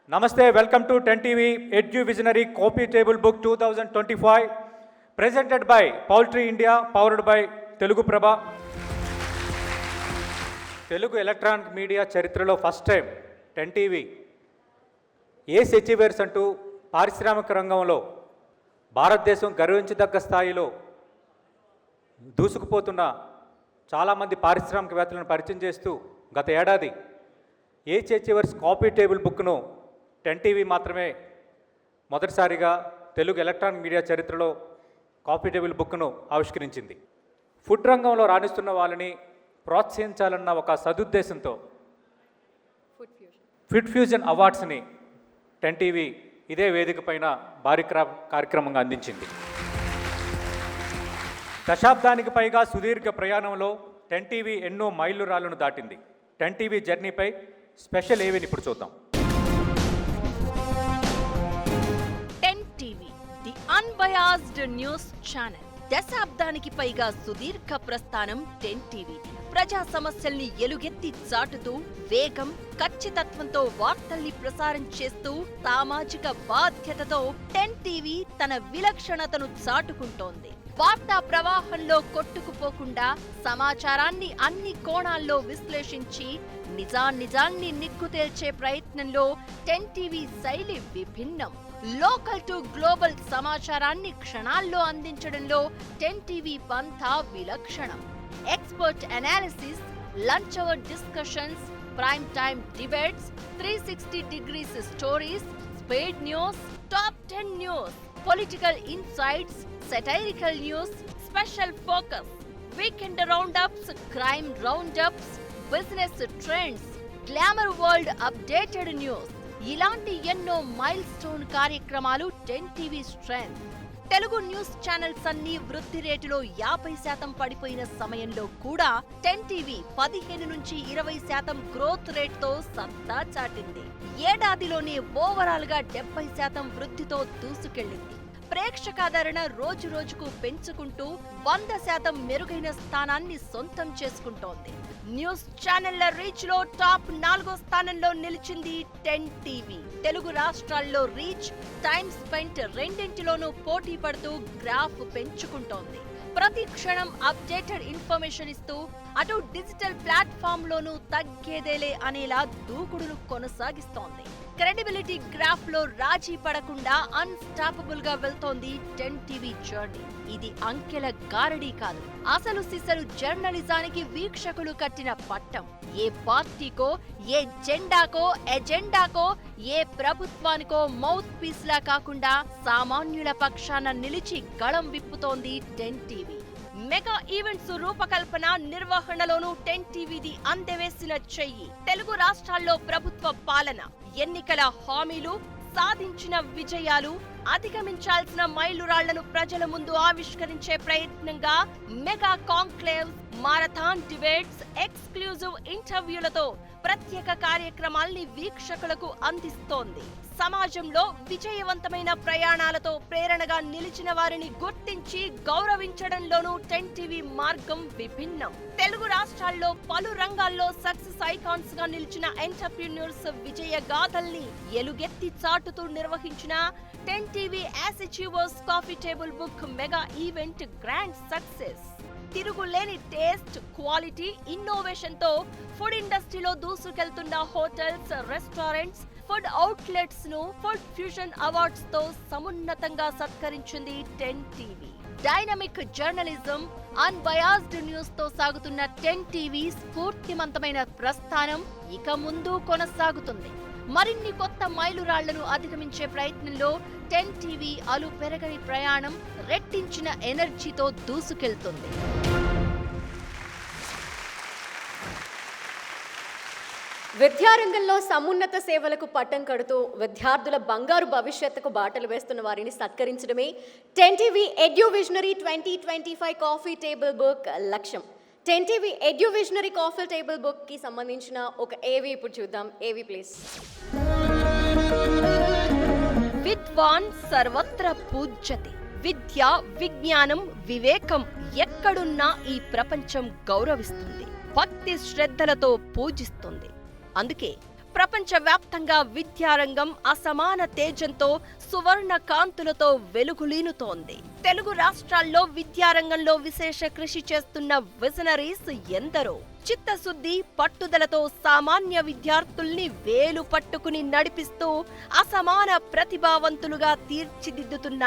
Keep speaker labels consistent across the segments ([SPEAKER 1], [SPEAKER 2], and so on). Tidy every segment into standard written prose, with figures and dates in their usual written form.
[SPEAKER 1] Namaste, welcome to 10 TV Edu Visionary Copy Table Book 2025, presented by Poultry India, powered by Telugu Prabha. Telugu electronic media చరిత్రలో first time 10 TV ఏస్ achievers అంటూ పారిశ్రామిక రంగంలో భారతదేశం గర్వించదగ్గ స్థాయిలో దూసుకుపోతున్న చాలామంది పారిశ్రామికవేత్తలను పరిచయం చేస్తూ గత ఏడాది ఏస్ అచీవర్స్ కాపీ టేబుల్ బుక్ను 10 టీవీ మాత్రమే మొదటిసారిగా తెలుగు ఎలక్ట్రానిక్ మీడియా చరిత్రలో కాపీ టేబుల్ బుక్ను ఆవిష్కరించింది. ఫుడ్ రంగంలో రాణిస్తున్న వాళ్ళని ప్రోత్సహించాలన్న ఒక సదుద్దేశంతో ఫుడ్ ఫ్యూజన్ అవార్డ్స్ని 10 టీవీ ఇదే వేదిక పైన భారీ కార్యక్రమంగా అందించింది. దశాబ్దానికి పైగా సుదీర్ఘ ప్రయాణంలో 10 టీవీ ఎన్నో మైలురాళ్లను దాటింది. 10 టీవీ జర్నీపై స్పెషల్ ఏవిని ఇప్పుడు చూద్దాం.
[SPEAKER 2] 10 TV the unbiased news channel. దశాబ్దానికి పైగా సుదీర్ఘ ప్రస్థానం 10 టీవీ. ప్రజా సమస్యల్ని ఎలుగెత్తి చాటుతూ వేగం, ఖచ్చితత్వంతో వార్తల్ని ప్రసారం చేస్తూ సామాజిక బాధ్యతతో 10 టీవీ తన విలక్షణతను చాటుకుంటోంది. వార్తా ప్రవాహంలో కొట్టుకుపోకుండా సమాచారాన్ని అన్ని కోణాల్లో విశ్లేషించి నిజాన్ని నిగ్గు తేల్చే ప్రయత్నంలో 10 టీవీ శైలి విభిన్నం. లోకల్ టు గ్లోబల్ సమాచారాన్ని క్షణాల్లో అందించడంలో 10 టీవీ పంథా విలక్షణం. Expert analysis, lunch hour discussions, prime time debates, 360 degrees stories, speed news, top 10 news, political insights, satirical news, special focus, weekend roundups, crime roundups, business trends, glamour world updated news. ఇలాంటి ఎన్నో mile stone కార్యక్రమాలు 10 TV strength. Telugu news channels అన్ని వృద్ధి రేటులో 50% పడిపోయిన సమయంలో కూడా 10 TV 15 నుంచి 20% గ్రోత్ రేట్తో సత్తా చాటింది. ఏడాదిలోనే ఓవరాల్ గా 70% వృద్ధితో దూసుకెళ్లింది. ప్రేక్షకాదరణ రోజు రోజుకు పెంచుకుంటూ 100% మెరుగైన స్థానాన్ని సొంతం చేసుకుంటోంది. న్యూస్ ఛానళ్ల రీచ్ లో టాప్ 4వ స్థానంలో నిలిచింది 10 టీవీ. తెలుగు రాష్ట్రాల్లో రీచ్, టైం స్పెంట్ రెండింటిలోనూ పోటీ పడుతూ గ్రాఫ్ పెంచుకుంటోంది. ప్రతి క్షణం అప్డేటెడ్ ఇన్ఫర్మేషన్ ఇస్తూ అటు డిజిటల్ ప్లాట్ఫామ్ లోనూ తగ్గేదేలే అనేలా దూకుడును కొనసాగిస్తోంది. క్రెడిబిలిటీ గ్రాఫ్ లో రాజీ పడకుండా అన్స్టాపబుల్ గా వెళ్తోంది 10 టీవీ జర్నీ. ఇది అంకెల గారడీ కాదు, అసలు సిసలు జర్నలిజానికి వీక్షకులు కట్టిన పట్టం. ఏ పార్టీకో, ఏ జెండాకో, ఎజెండాకో, ఏ ప్రభుత్వానికో మౌత్ పీస్ లా కాకుండా సామాన్యుల పక్షాన నిలిచి గళం విప్పుతోంది 10 టీవీ. మెగా ఈవెంట్స్ రూపకల్పన, నిర్వహణలోనూ 10 టీవీది అందవేసిన చెయ్యి. తెలుగు రాష్ట్రాల్లో ప్రభుత్వ పాలన, ఎన్నికల హామీలు, సాధించిన విజయాలు, అధిగమించాల్సిన మైలురాళ్లను ప్రజల ముందు ఆవిష్కరించే ప్రయత్నంగా మెగా కాంక్లేవ్స్, మారథాన్ డిబేట్స్, ఎక్స్క్లూజివ్ ఇంటర్వ్యూలతో ప్రత్యేక కార్యక్రమాల్ని వీక్షకులకు అందిస్తోంది. సమాజంలో విజయవంతమైన ప్రయాణాలతో ప్రేరణగా నిలిచిన వారిని గుర్తించి గౌరవించడంలోనూ 10 టీవీ మార్గం విభిన్నం. తెలుగు రాష్ట్రాల్లో పలు రంగాల్లో సక్సెస్ ఐకాన్స్ గా నిలిచిన ఎంటర్‌ప్రెన్యూర్స్ విజయ గాథల్ని ఎలుగెత్తి చాటుతూ నిర్వహించిన 10 TV as achievers coffee table book mega event grand success. తిరుగులేని టేస్ట్, క్వాలిటీ, ఇన్నోవేషన్ తో ఫుడ్ ఇండస్ట్రీలో దూసుకెళ్తున్న హోటల్స్, రెస్టారెంట్స్, ఫుడ్ అవుట్లెట్స్ ను ఫుడ్ ఫ్యూజన్ అవార్డ్స్ తో సమున్నతంగా సత్కరించింది 10 TV. Dynamic journalism, unbiased news తో సాగుతున్న 10 టీవీ స్ఫూర్తిమంతమైన ప్రస్థానం ఇక ముందు కొనసాగుతుంది. మరిన్ని కొత్త మైలురాళ్లను అధిగమించే ప్రయత్నంలో 10 టీవీ అలు పెరగని ప్రయాణం రెట్టించిన ఎనర్జీతో దూసుకెళ్తుంది.
[SPEAKER 3] విద్యారంగంలో సమున్నత సేవలకు పట్టం కడుతూ విద్యార్థుల బంగారు భవిష్యత్తుకు బాటలు వేస్తున్న వారిని సత్కరించడమే 10 టీవీ ఎడ్యు విజనరీ 2025 కాఫీ టేబుల్ బుక్ లక్ష్యం. 10 టీవీ ఎడ్యు విజనరీ కాఫీ టేబుల్ బుక్ కి సంబంధించిన ఒక ఏవి ఇప్పుడు చూద్దాం. ఏవి ప్లీజ్.
[SPEAKER 2] విద్వాన్ సర్వత్ర పూజ్యతే. విద్య, విజ్ఞానం, వివేకం ఎక్కడున్నా ఈ ప్రపంచం గౌరవిస్తుంది, భక్తి శ్రద్ధలతో పూజిస్తుంది. అందుకే ప్రపంచవ్యాప్తంగా విద్యారంగం అసమాన తేజంతో సువర్ణ కాంతులతో వెలుగులీనుతోంది. తెలుగు రాష్ట్రాల్లో విద్యారంగంలో విశేష కృషి చేస్తున్న విజనరీస్ ఎందరో. చిత్తశుద్ధి, పట్టుదలతో సామాన్య విద్యార్థుల్ని వేలు పట్టుకుని నడిపిస్తూ అసమాన ప్రతిభావంతులుగా తీర్చిదిద్దుతున్న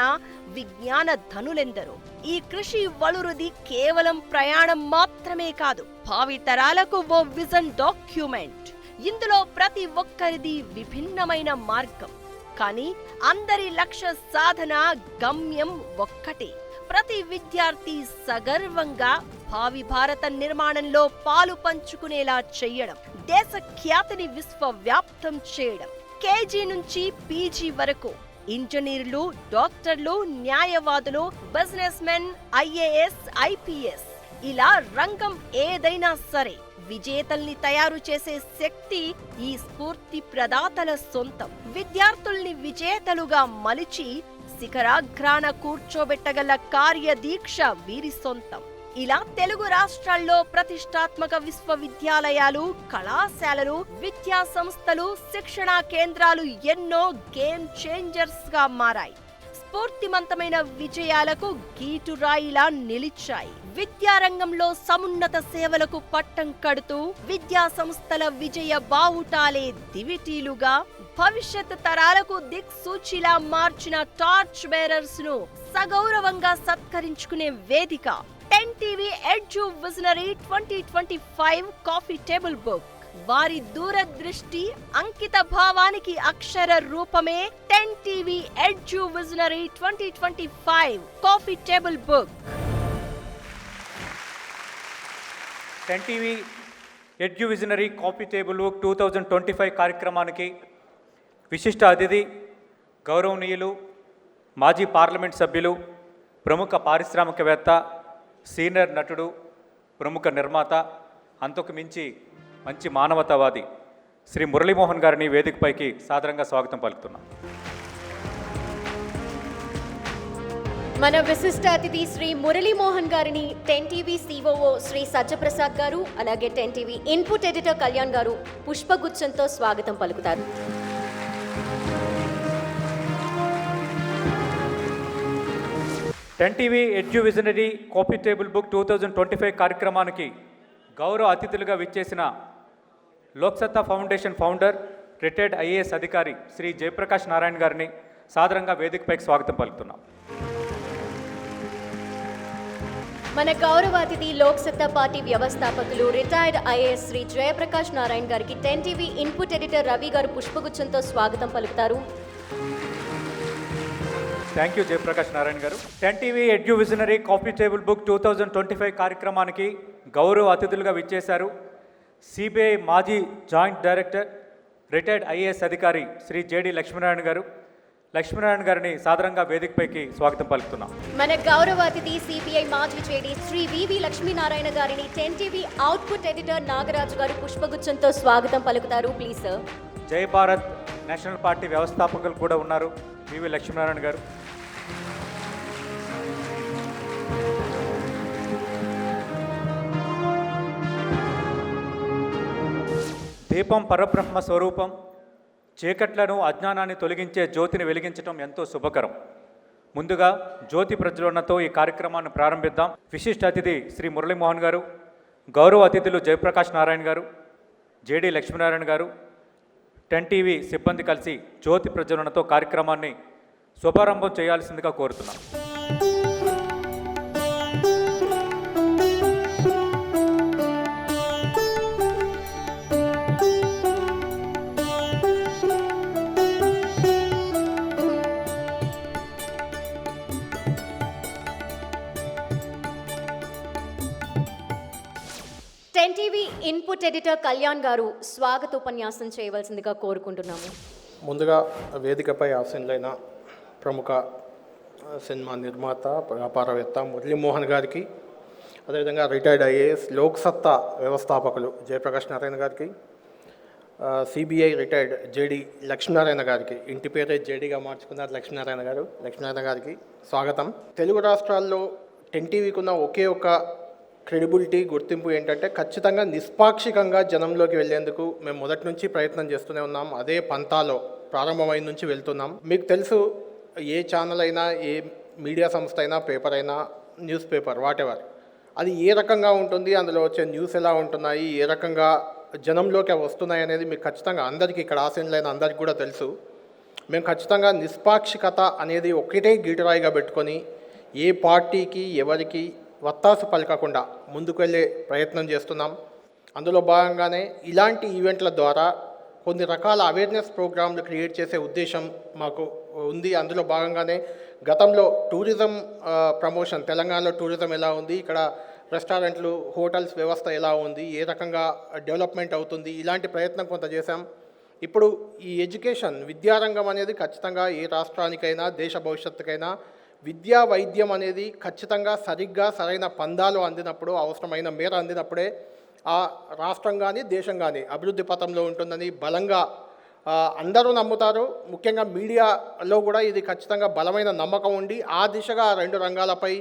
[SPEAKER 2] విజ్ఞాన ధనులెందరో. ఈ కృషి వలురుది కేవలం ప్రయాణం మాత్రమే కాదు, భావితరాలకు ఓ విజన్ డాక్యుమెంట్. ఇందులో ప్రతి ఒక్కరిది విభిన్నమైన మార్గం, కానీ అందరి లక్ష్య సాధన గమ్యం ఒక్కటే. ప్రతి విద్యార్థి సగర్వంగా భావి భారత నిర్మాణంలో పాలు పంచుకునేలా చేయడం, దేశ ఖ్యాతిని విశ్వవ్యాప్తం చేయడం. కేజీ నుంచి పీజీ వరకు ఇంజనీర్లు, డాక్టర్లు, న్యాయవాదులు, బిజినెస్ మెన్, ఐఏఎస్, ఐపీఎస్, ఇలా రంగం ఏదైనా సరే విజేతల్ని తయారు చేసే శక్తి ఈ స్ఫూర్తి ప్రదాతల సొంతం. విద్యార్థుల్ని విజేతలుగా మలిచి శిఖరాగ్రాన కూర్చోబెట్టగల కార్యదీక్ష వీరి సొంతం. ఇలా తెలుగు రాష్ట్రాల్లో ప్రతిష్టాత్మక విశ్వవిద్యాలయాలు, కళాశాలలు, విద్యా సంస్థలు, శిక్షణా కేంద్రాలు ఎన్నో గేమ్ చేంజర్స్ గా మారాయి. స్ఫూర్తిమంతమైన విజయాలకు గీటురాయిలా నిలిచాయి. విద్యారంగంలో సమున్నత సేవలకు పట్టం కడుతూ విద్యా సంస్థల విజయ బావుటాలే దివిటీలుగా భవిష్యత్ తరాలకు దిక్సూచిలా మార్చిన టార్చ్ బేరర్స్ ను సగౌరవంగా సత్కరించుకునే వేదిక 10 టీవీ ఎడ్యు విజనరీ 2025 కాఫీ టేబుల్ బుక్. వారి దూరదృష్టి, అంకిత భావానికి అక్షర రూపమే 10 టీవీ ఎడ్యు visionary 2025 coffee table book.
[SPEAKER 1] 10 TV ఎడ్యు విజనరీ కాఫీ టేబుల్ బుక్ 2025 కార్యక్రమానికి విశిష్ట అతిథి, గౌరవనీయులు, మాజీ పార్లమెంట్ సభ్యులు, ప్రముఖ పారిశ్రామికవేత్త, సీనియర్ నటుడు, ప్రముఖ నిర్మాత, అంతకు మించి మంచి మానవతావాది శ్రీ మురళీమోహన్ గారిని వేదికపైకి సాదరంగా స్వాగతం పలుకుతున్నాం.
[SPEAKER 3] మన విశిష్ట అతిథి శ్రీ మురళీమోహన్ గారిని 10 టీవీ సిఓఓ శ్రీ సత్యప్రసాద్ గారు, అలాగే 10 టీవీ ఇన్పుట్ ఎడిటర్ కళ్యాణ్ గారు పుష్పగుచ్చంతో స్వాగతం పలుకుతారు.
[SPEAKER 1] టెన్ టీవీ ఎడ్యు విజనరీ కాఫీ టేబుల్ బుక్ 2025 కార్యక్రమానికి గౌరవ అతిథులుగా విచ్చేసిన Loksatta foundation founder, retired IAS అధికారి శ్రీ జయప్రకాష్ నారాయణ గారిని సాదరంగా వేదికపైకి స్వాగతం పలుకుతున్నాం.
[SPEAKER 3] మన గౌరవ అతిథి లోక్సత్తా పార్టీ వ్యవస్థాపకులు, రిటైర్డ్ ఐఏఎస్ శ్రీ జయప్రకాష్ నారాయణ గారికి 10 టీవీ ఇన్పుట్ ఎడిటర్ రవి గారు పుష్పగుచ్చంతో స్వాగతం పలుకుతారు.
[SPEAKER 1] థ్యాంక్ యూ జయప్రకాష్ నారాయణ గారు. 10 టీవీ ఎడ్యు విజనరీ కాఫీ టేబుల్ బుక్ 2025 కార్యక్రమానికి గౌరవ అతిథులుగా విచ్చేశారు సిబిఐ మాజీ జాయింట్ డైరెక్టర్, రిటైర్డ్ ఐఏఎస్ అధికారి శ్రీ జేడి లక్ష్మీనారాయణ గారు. లక్ష్మీనారాయణ గారిని సాదరంగా వేదికపైకి స్వాగతం పలుకుతున్నాం.
[SPEAKER 3] మన గౌరవ అతిథి సిబిఐ మాజీ జేడి శ్రీ వివి లక్ష్మీనారాయణ గారిని 10 టీవీ అవుట్పుట్ ఎడిటర్ నాగరాజు గారు పుష్పగుచ్చంతో స్వాగతం పలుకుతారు. Please sir.
[SPEAKER 1] జై భారత్ నేషనల్ పార్టీ వ్యవస్థాపకులు కూడా ఉన్నారు వివి లక్ష్మీనారాయణ గారు. దీపం పరబ్రహ్మ స్వరూపం, చీకట్లను, అజ్ఞానాన్ని తొలగించే జ్యోతిని వెలిగించడం ఎంతో శుభకరం. ముందుగా జ్యోతి ప్రజ్వలనతో ఈ కార్యక్రమాన్ని ప్రారంభిద్దాం. విశిష్ట అతిథి శ్రీ మురళీమోహన్ గారు, గౌరవ అతిథులు జయప్రకాష్ నారాయణ గారు, జేడి లక్ష్మీనారాయణ గారు, 10 టీవీ సిబ్బంది కలిసి జ్యోతి ప్రజ్వలనతో కార్యక్రమాన్ని శుభారంభం చేయాల్సిందిగా కోరుతున్నాం.
[SPEAKER 3] టీవీ ఇన్పుట్ ఎడిటర్ కళ్యాణ్ గారు స్వాగత ఉపన్యాసం చేయవలసిందిగా కోరుకుంటున్నాము.
[SPEAKER 4] ముందుగా వేదికపై ఆసీనులైన ప్రముఖ సినిమా నిర్మాత, వ్యాపారవేత్త మురళీమోహన్ గారికి, అదేవిధంగా రిటైర్డ్ ఐఏఎస్ లోక్సత్తా వ్యవస్థాపకులు జయప్రకాష్ నారాయణ గారికి, సిబిఐ రిటైర్డ్ జేడి లక్ష్మీనారాయణ గారికి, ఇంటి పేరే జేడీగా మార్చుకున్నారు లక్ష్మీనారాయణ గారికి స్వాగతం. తెలుగు రాష్ట్రాల్లో 10 టీవీకి ఉన్న ఒకే ఒక క్రెడిబిలిటీ గుర్తింపు ఏంటంటే ఖచ్చితంగా నిష్పాక్షికంగా జనంలోకి వెళ్ళేందుకు మేము మొదటి నుంచి ప్రయత్నం చేస్తూనే ఉన్నాం. అదే పంతాలో ప్రారంభమైన నుంచి వెళ్తున్నాం. మీకు తెలుసు, ఏ ఛానల్ అయినా, ఏ మీడియా సంస్థ అయినా, పేపర్ అయినా, న్యూస్ పేపర్ వాటెవర్, అది ఏ రకంగా ఉంటుంది, అందులో వచ్చే న్యూస్ ఎలా ఉంటున్నాయి, ఏ రకంగా జనంలోకి అవి వస్తున్నాయి అనేది మీకు ఖచ్చితంగా అందరికీ, ఇక్కడ ఆశీనులైన అందరికీ కూడా తెలుసు. మేము ఖచ్చితంగా నిష్పాక్షికత అనేది ఒకటే గీటురాయిగా పెట్టుకొని ఏ పార్టీకి ఎవరికి వత్తాసు పలకకుండా ముందుకు వెళ్ళే ప్రయత్నం చేస్తున్నాం. అందులో భాగంగానే ఇలాంటి ఈవెంట్ల ద్వారా కొన్ని రకాల అవేర్నెస్ ప్రోగ్రాంలు క్రియేట్ చేసే ఉద్దేశం మాకు ఉంది. అందులో భాగంగానే గతంలో టూరిజం ప్రమోషన్, తెలంగాణలో టూరిజం ఎలా ఉంది, ఇక్కడ రెస్టారెంట్లు, హోటల్స్ వ్యవస్థ ఎలా ఉంది, ఏ రకంగా డెవలప్మెంట్ అవుతుంది, ఇలాంటి ప్రయత్నం కొంత చేశాం. ఇప్పుడు ఈ ఎడ్యుకేషన్, విద్యారంగం అనేది ఖచ్చితంగా ఏ రాష్ట్రానికైనా, దేశ భవిష్యత్తుకైనా విద్యా వైద్యం అనేది ఖచ్చితంగా సరిగ్గా సరైన పందాలు అందినప్పుడు, అవసరమైన మేర అందినప్పుడే ఆ రాష్ట్రం కానీ దేశం కానీ అభివృద్ధి పథంలో ఉంటుందని బలంగా అందరూ నమ్ముతారు. ముఖ్యంగా మీడియాలో కూడా ఇది ఖచ్చితంగా బలమైన నమ్మకం ఉండి ఆ దిశగా ఆ రెండు రంగాలపై,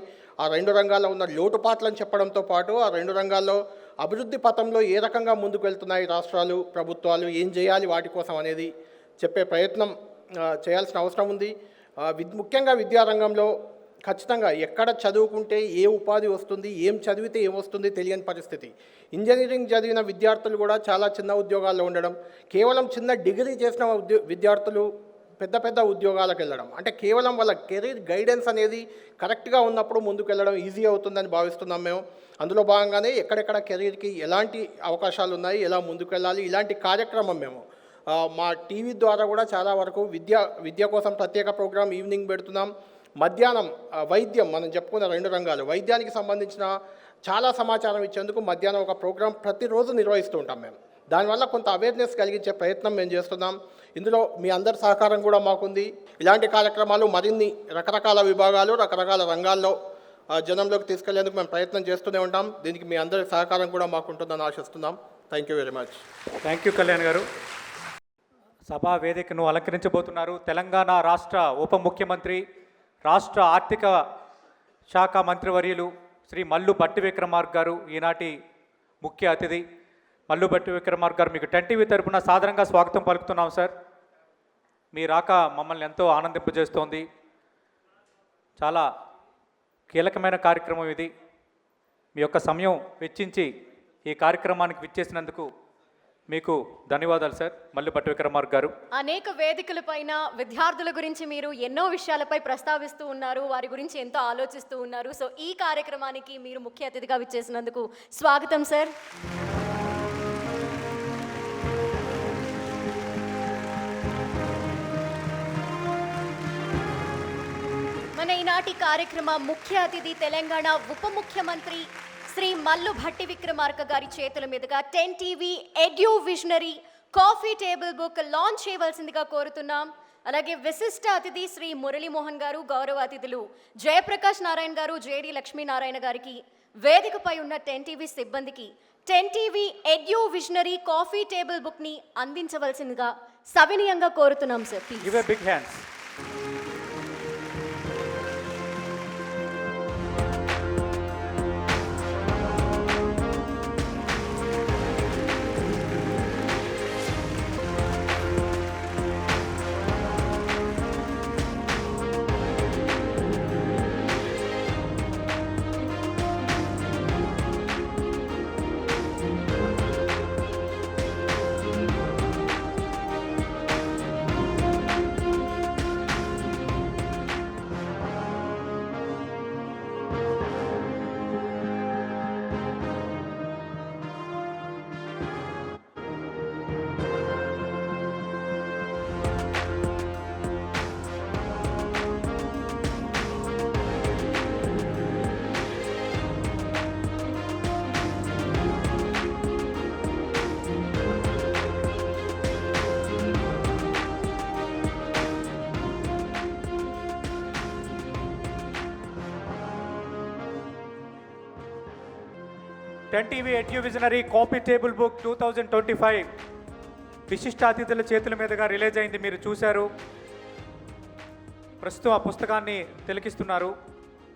[SPEAKER 4] ఆ రెండు రంగాల్లో ఉన్న లోటుపాట్లను చెప్పడంతో పాటు ఆ రెండు రంగాల్లో అభివృద్ధి పథంలో ఏ రకంగా ముందుకు వెళ్తున్నాయి రాష్ట్రాలు, ప్రభుత్వాలు, ఏం చేయాలి వాటి కోసం అనేది చెప్పే ప్రయత్నం చేయాల్సిన అవసరం ఉంది. ముఖ్యంగా విద్యారంగంలో ఖచ్చితంగా ఎక్కడ చదువుకుంటే ఏ ఉపాధి వస్తుంది, ఏం చదివితే ఏమొస్తుంది తెలియని పరిస్థితి. ఇంజనీరింగ్ చదివిన విద్యార్థులు కూడా చాలా చిన్న ఉద్యోగాల్లో ఉండడం, కేవలం చిన్న డిగ్రీ చేసిన విద్యార్థులు పెద్ద పెద్ద ఉద్యోగాలకు వెళ్ళడం, అంటే కేవలం వాళ్ళ కెరీర్ గైడెన్స్ అనేది కరెక్ట్గా ఉన్నప్పుడు ముందుకు వెళ్ళడం ఈజీ అవుతుందని భావిస్తున్నాం మేము. అందులో భాగంగానే ఎక్కడెక్కడ కెరీర్కి ఎలాంటి అవకాశాలు ఉన్నాయి, ఎలా ముందుకు వెళ్ళాలి, ఇలాంటి కార్యక్రమం మేము మా టీవీ ద్వారా కూడా చాలా వరకు విద్య కోసం ప్రత్యేక ప్రోగ్రాం ఈవినింగ్ పెడుతున్నాం. మధ్యాహ్నం వైద్యం, మనం చెప్పుకున్న రెండు రంగాలు, వైద్యానికి సంబంధించిన చాలా సమాచారం ఇచ్చేందుకు మధ్యాహ్నం ఒక ప్రోగ్రాం ప్రతిరోజు నిర్వహిస్తూ ఉంటాం మేము. దానివల్ల కొంత అవేర్నెస్ కలిగించే ప్రయత్నం మేము చేస్తున్నాం. ఇందులో మీ అందరి సహకారం కూడా మాకుంది. ఇలాంటి కార్యక్రమాలు మరిన్ని రకరకాల విభాగాలు, రకరకాల రంగాల్లో జనంలోకి తీసుకెళ్లేందుకు మేము ప్రయత్నం చేస్తూనే ఉంటాం. దీనికి మీ అందరి సహకారం కూడా మాకుంటుందని ఆశిస్తున్నాం. Thank you very much.
[SPEAKER 1] Thank you Kalyan గారు. సభా వేదికను అలంకరించబోతున్నారు తెలంగాణ రాష్ట్ర ఉప ముఖ్యమంత్రి, రాష్ట్ర ఆర్థిక శాఖ మంత్రివర్యులు శ్రీ మల్లు భట్టి విక్రమార్క గారు. ఈనాటి ముఖ్య అతిథి మల్లు భట్టి విక్రమార్క గారు, మీకు 10 టీవీ తరపున సాదరంగా స్వాగతం పలుకుతున్నాం సార్. మీ రాక మమ్మల్ని ఎంతో ఆనందింపజేస్తోంది. చాలా కీలకమైన కార్యక్రమం ఇది. మీ యొక్క సమయం వెచ్చించి ఈ కార్యక్రమానికి విచ్చేసినందుకు మీకు ధన్యవాదాలు సార్ మల్లు భట్టి విక్రమార్క గారు.
[SPEAKER 3] అనేక వేదికలపైన విద్యార్థుల గురించి మీరు ఎన్నో విషయాలపై ప్రస్తావిస్తూ ఉన్నారు, వారి గురించి ఎంతో ఆలోచిస్తూ ఉన్నారు. సో ఈ కార్యక్రమానికి మీరు ముఖ్య అతిథిగా విచ్చేసినందుకు స్వాగతం సార్. మన ఈనాటి కార్యక్రమ ముఖ్య అతిథి తెలంగాణ ఉప ముఖ్యమంత్రి శ్రీ మల్లు భట్టి విక్రమార్క గారి చేతుల మీదుగా 10 TV edu visionary coffee table book launch చేయవలసిందిగా కోరుతున్నాం. అలాగే విశిష్ట అతిథి శ్రీ మురళీమోహన్ గారు, గౌరవ అతిథులు జయప్రకాష్ నారాయణ గారు, జేడి లక్ష్మీనారాయణ గారికి, వేదికపై ఉన్న 10 టీవీ సిబ్బందికి 10 TV edu visionary coffee table book ని అందించవలసిందిగా సవినయంగా కోరుతున్నాం sir.
[SPEAKER 1] Give a big hands. Ten TV edu visionary coffee table book 2025 విశిష్ట అతిథుల చేతుల మీదుగా రిలీజ్ అయింది. మీరు చూశారు. ప్రస్తుతం ఆ పుస్తకాన్ని తిలకిస్తున్నారు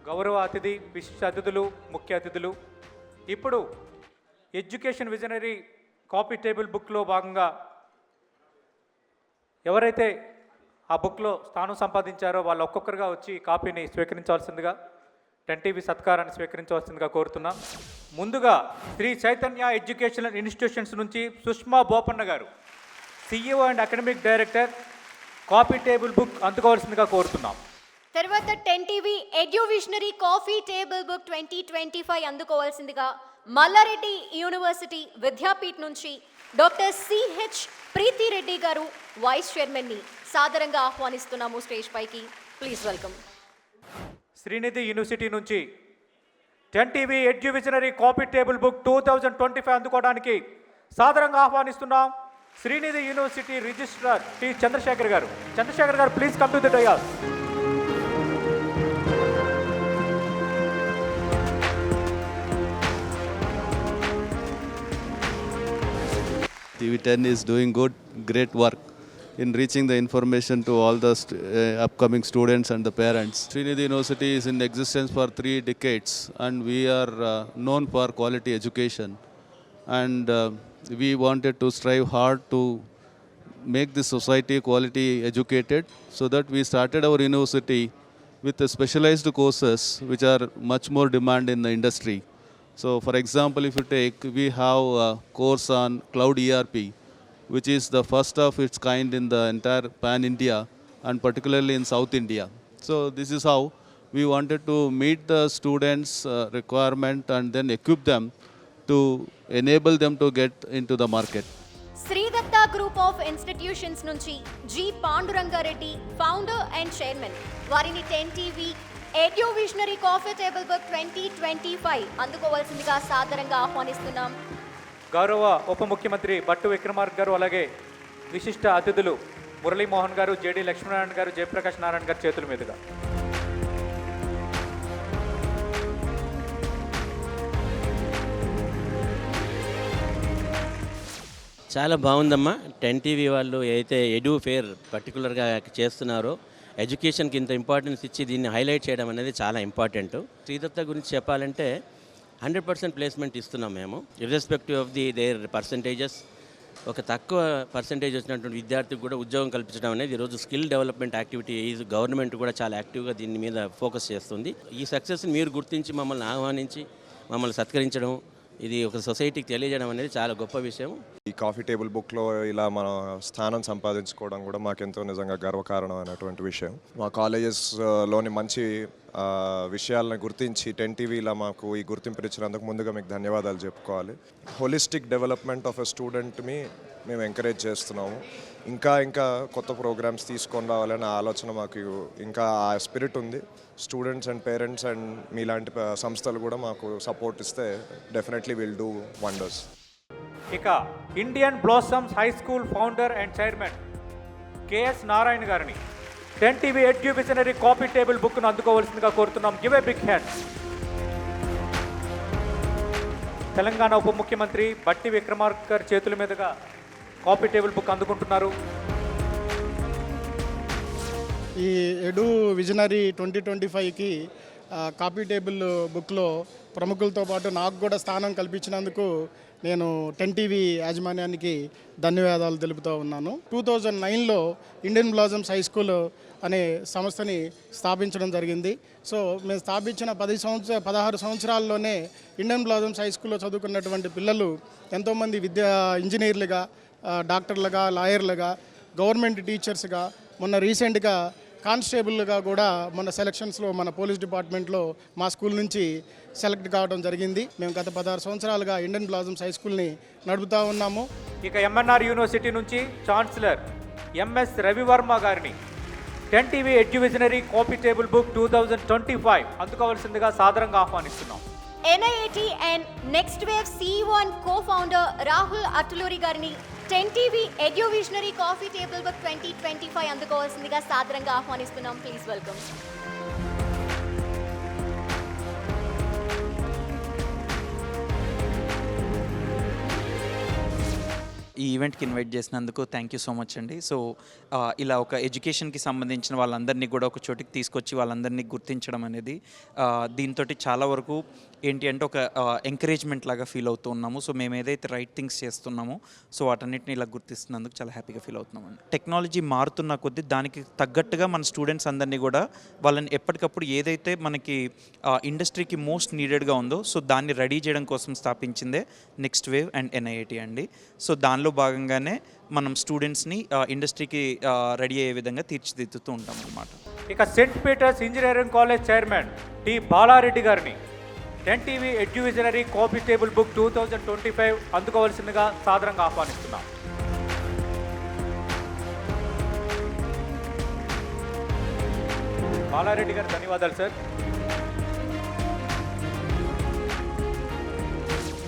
[SPEAKER 1] గౌరవ అతిథి, విశిష్ట అతిథులు, ముఖ్య అతిథులు. ఇప్పుడు ఎడ్యుకేషన్ విజనరీ కాపీ టేబుల్ బుక్లో భాగంగా ఎవరైతే ఆ బుక్లో స్థానం సంపాదించారో వాళ్ళు ఒక్కొక్కరుగా వచ్చి కాపీని స్వీకరించాల్సిందిగా 10TV సత్కారాన్ని స్వీకరించవలసిందిగా కోరుతున్నాం. ముందుగా శ్రీ చైతన్య ఎడ్యుకేషనల్ ఇన్స్టిట్యూషన్స్ నుంచి Sushma Bopanna garu, CEO and academic director, coffee table book అందుకోవాల్సిందిగా కోరుతున్నాం.
[SPEAKER 3] తర్వాత 10TV ఎడ్యువిజనరీ కాఫీ టేబుల్ బుక్ 2025 అందుకోవాల్సిందిగా మల్లారెడ్డి యూనివర్సిటీ విద్యాపీఠ్ నుంచి డాక్టర్ సిహెచ్ ప్రీతిరెడ్డి గారు వైస్ చైర్మన్ని సాదరంగా ఆహ్వానిస్తున్నాము స్టేజ్ పైకి. Please welcome.
[SPEAKER 1] శ్రీనిధి యూనివర్సిటీ నుంచి 10TV ఎడ్యువిజనరీ కాపీ టేబుల్ బుక్ 2025 అందుకోవడానికి సాదరంగా ఆహ్వానిస్తున్నాం Srinidhi university registrar T Chandrasekhar గారు. చంద్రశేఖర్ గారు, please come to the dais.
[SPEAKER 5] TV10 is doing great work in reaching the information to all the upcoming students and the parents. Srinidhi University is in existence for 3 decades and we are known for quality education. And we wanted to strive hard to make the society quality educated, so that we started our university with the specialized courses which are much more demand in the industry. So for example, if you take, we have a course on cloud ERP, which is the first of its kind in the entire pan-India and particularly in South India. So this is how we wanted to meet the students' requirement and then equip them to enable them to get into the market.
[SPEAKER 3] Sridatta group of institutions నుంచి G Pandurangareddy, founder and chairman, వారిని 10TV ఎడ్యువిజనరీ coffee table book 2025 అందుకోవాల్సిందిగా సాదరంగా ఆహ్వానిస్తున్నాం.
[SPEAKER 1] గౌరవ ఉప ముఖ్యమంత్రి బట్టు విక్రమార్క గారు, అలాగే విశిష్ట అతిథులు మురళీమోహన్ గారు, జేడి లక్ష్మీనారాయణ గారు, జయప్రకాష్ నారాయణ గారి చేతుల మీదుగా.
[SPEAKER 6] చాలా బాగుందమ్మా. 10TV వాళ్ళు అయితే ఎడ్యూ ఫేర్ పర్టికులర్గా చేస్తున్నారో, ఎడ్యుకేషన్కి ఇంత ఇంపార్టెన్స్ ఇచ్చి దీన్ని హైలైట్ చేయడం అనేది చాలా ఇంపార్టెంట్. శ్రీదత్త గురించి చెప్పాలంటే 100% ప్లేస్మెంట్ ఇస్తున్నాం మేము, ఇర్రెస్పెక్టివ్ ఆఫ్ దేర్ పర్సంటేజెస్. ఒక తక్కువ పర్సంటేజ్ వచ్చినటువంటి విద్యార్థికి కూడా ఉద్యోగం కల్పించడం అనేది ఈరోజు స్కిల్ డెవలప్మెంట్ యాక్టివిటీ. గవర్నమెంట్ కూడా చాలా యాక్టివ్గా దీని మీద ఫోకస్ చేస్తుంది. ఈ సక్సెస్ని మీరు గుర్తించి మమ్మల్ని ఆహ్వానించి మమ్మల్ని సత్కరించడం, ఇది ఒక సొసైటీకి తెలియజేయడం అనేది చాలా గొప్ప విషయం.
[SPEAKER 7] ఈ కాఫీ టేబుల్ బుక్లో ఇలా మన స్థానం సంపాదించుకోవడం కూడా మాకెంతో నిజంగా గర్వకారణమైనటువంటి విషయం. మా కాలేజెస్లోని మంచి విషయాలను గుర్తించి 10TV ఇలా మాకు ఈ గుర్తింపునిచ్చినందుకు ముందుగా మీకు ధన్యవాదాలు చెప్పుకోవాలి. హోలిస్టిక్ డెవలప్మెంట్ ఆఫ్ ఎ స్టూడెంట్ని మేము ఎంకరేజ్ చేస్తున్నాము. ఇంకా కొత్త ప్రోగ్రామ్స్ తీసుకొని రావాలనే ఆలోచన మాకు ఇంకా ఆ స్పిరిట్ ఉంది. స్టూడెంట్స్ అండ్ పేరెంట్స్ అండ్ మీలాంటి సంస్థలు కూడా మాకు సపోర్ట్ ఇస్తే డెఫినెట్లీ విల్ డూ వండర్స్.
[SPEAKER 1] ఇక Indian Blossoms High School founder and chairman KS Narayana గారిని 10TV ఎడ్యువిజనరీ కాపీ టేబుల్ బుక్ను అందుకోవాల్సిందిగా కోరుతున్నాం. Give a big hand. Telangana ఉప ముఖ్యమంత్రి బట్టి విక్రమార్క గారి చేతుల మీదుగా కాపీ టేబుల్ బుక్ అందుకుంటున్నారు.
[SPEAKER 8] ఈ ఎడు విజనరీ 2025కి కాపీ టేబుల్ బుక్లో ప్రముఖులతో పాటు నాకు కూడా స్థానం కల్పించినందుకు నేను 10TV యాజమాన్యానికి ధన్యవాదాలు తెలుపుతూ ఉన్నాను. 2009లో ఇండియన్ బ్లాసమ్స్ హై స్కూల్ అనే సంస్థని స్థాపించడం జరిగింది. సో మేము స్థాపించిన 16 సంవత్సరాల్లోనే ఇండియన్ బ్లాసమ్స్ హై స్కూల్లో చదువుకున్నటువంటి పిల్లలు ఎంతోమంది ఇంజనీర్లుగా, డాక్టర్లుగా, లాయర్లుగా, గవర్నమెంట్ టీచర్స్గా, మొన్న రీసెంట్గా కానిస్టేబుల్గా కూడా మన సెలక్షన్స్లో మన పోలీస్ డిపార్ట్మెంట్లో మా స్కూల్ నుంచి సెలెక్ట్ కావడం జరిగింది. మేము గత 16 సంవత్సరాలుగా ఇండియన్ బ్లాసమ్స్ హై స్కూల్ని నడుపుతూ ఉన్నాము.
[SPEAKER 1] ఇక MNR యూనివర్సిటీ నుంచి ఛాన్సలర్ MS రవివర్మ గారిని 10TV ఎడ్యువిజనరీ కాపీ టేబుల్ బుక్ 2025 అందుకోవాల్సిందిగా సాదరంగా ఆహ్వానిస్తున్నాం.
[SPEAKER 3] NIAT and next wave CEO and co-founder Rahul Atluri గారిని 10TV ఎడ్యువిజనరీ కాఫీ టేబుల్ బుక్ 2025 అందుకోవాల్సిందిగా సాదరంగా ఆహ్వానిస్తున్నాం. Please welcome.
[SPEAKER 9] ఈ ఈవెంట్కి ఇన్వైట్ చేసినందుకు థ్యాంక్ యూ సో మచ్ అండి. సో ఇలా ఒక ఎడ్యుకేషన్కి సంబంధించిన వాళ్ళందరినీ కూడా ఒక చోటికి తీసుకొచ్చి వాళ్ళందరినీ గుర్తించడం అనేది దీంతో చాలా వరకు ఏంటి అంటే ఒక ఎంకరేజ్మెంట్ లాగా ఫీల్ అవుతూ ఉన్నాము. సో మేము ఏదైతే రైట్ థింగ్స్ చేస్తున్నామో సో వాటన్నిటిని ఇలా గుర్తిస్తున్నందుకు చాలా హ్యాపీగా ఫీల్ అవుతున్నామండి. టెక్నాలజీ మారుతున్న కొద్దీ దానికి తగ్గట్టుగా మన స్టూడెంట్స్ అందరినీ కూడా వాళ్ళని ఎప్పటికప్పుడు ఏదైతే మనకి ఇండస్ట్రీకి మోస్ట్ నీడెడ్గా ఉందో సో దాన్ని రెడీ చేయడం కోసం స్థాపించిందే నెక్స్ట్ వేవ్ అండ్ NIIT అండి. సో దానిలో భాగంగానే మనం స్టూడెంట్స్ని ఇండస్ట్రీకి రెడీ అయ్యే విధంగా తీర్చిదిద్దుతూ ఉంటాం అన్నమాట.
[SPEAKER 1] ఇక saint Peter's engineering college chairman T Balareddy గారిని 10TV ఎడ్యువిజనరీ కాపీ టేబుల్ బుక్ 2025 అందుకోవాల్సిందిగా సాదరంగా ఆహ్వానిస్తున్నాం. బాలారెడ్డి గారు ధన్యవాదాలు సార్.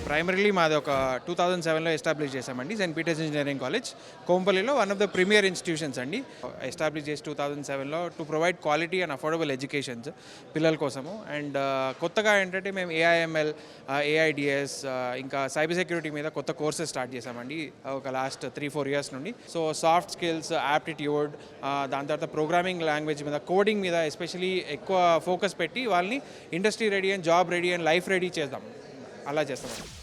[SPEAKER 10] ప్రైమరీలీ మాది ఒక 2007లో ఎస్టాబ్లిష్ చేశామండి. సెయింట్ పీటర్స్ ఇంజనీరింగ్ కాలేజ్ కోంపల్లిలో one of the premier institutions అండి. ఎస్టాబ్లిష్ చేసి 2007లో to provide quality and affordable educations పిల్లల కోసము. అండ్ కొత్తగా ఏంటంటే మేము AIML, AIDS ఇంకా సైబర్ సెక్యూరిటీ మీద కొత్త కోర్సెస్ స్టార్ట్ చేశామండి ఒక లాస్ట్ 3-4 ఇయర్స్ నుండి. సో సాఫ్ట్ స్కిల్స్, యాప్టిట్యూడ్, దాని తర్వాత ప్రోగ్రామింగ్ లాంగ్వేజ్ మీద, కోడింగ్ మీద ఎస్పెషలీ ఎక్కువ ఫోకస్ పెట్టి వాళ్ళని industry ready and job ready and life ready చేద్దాం, అలా చేస్తామండి.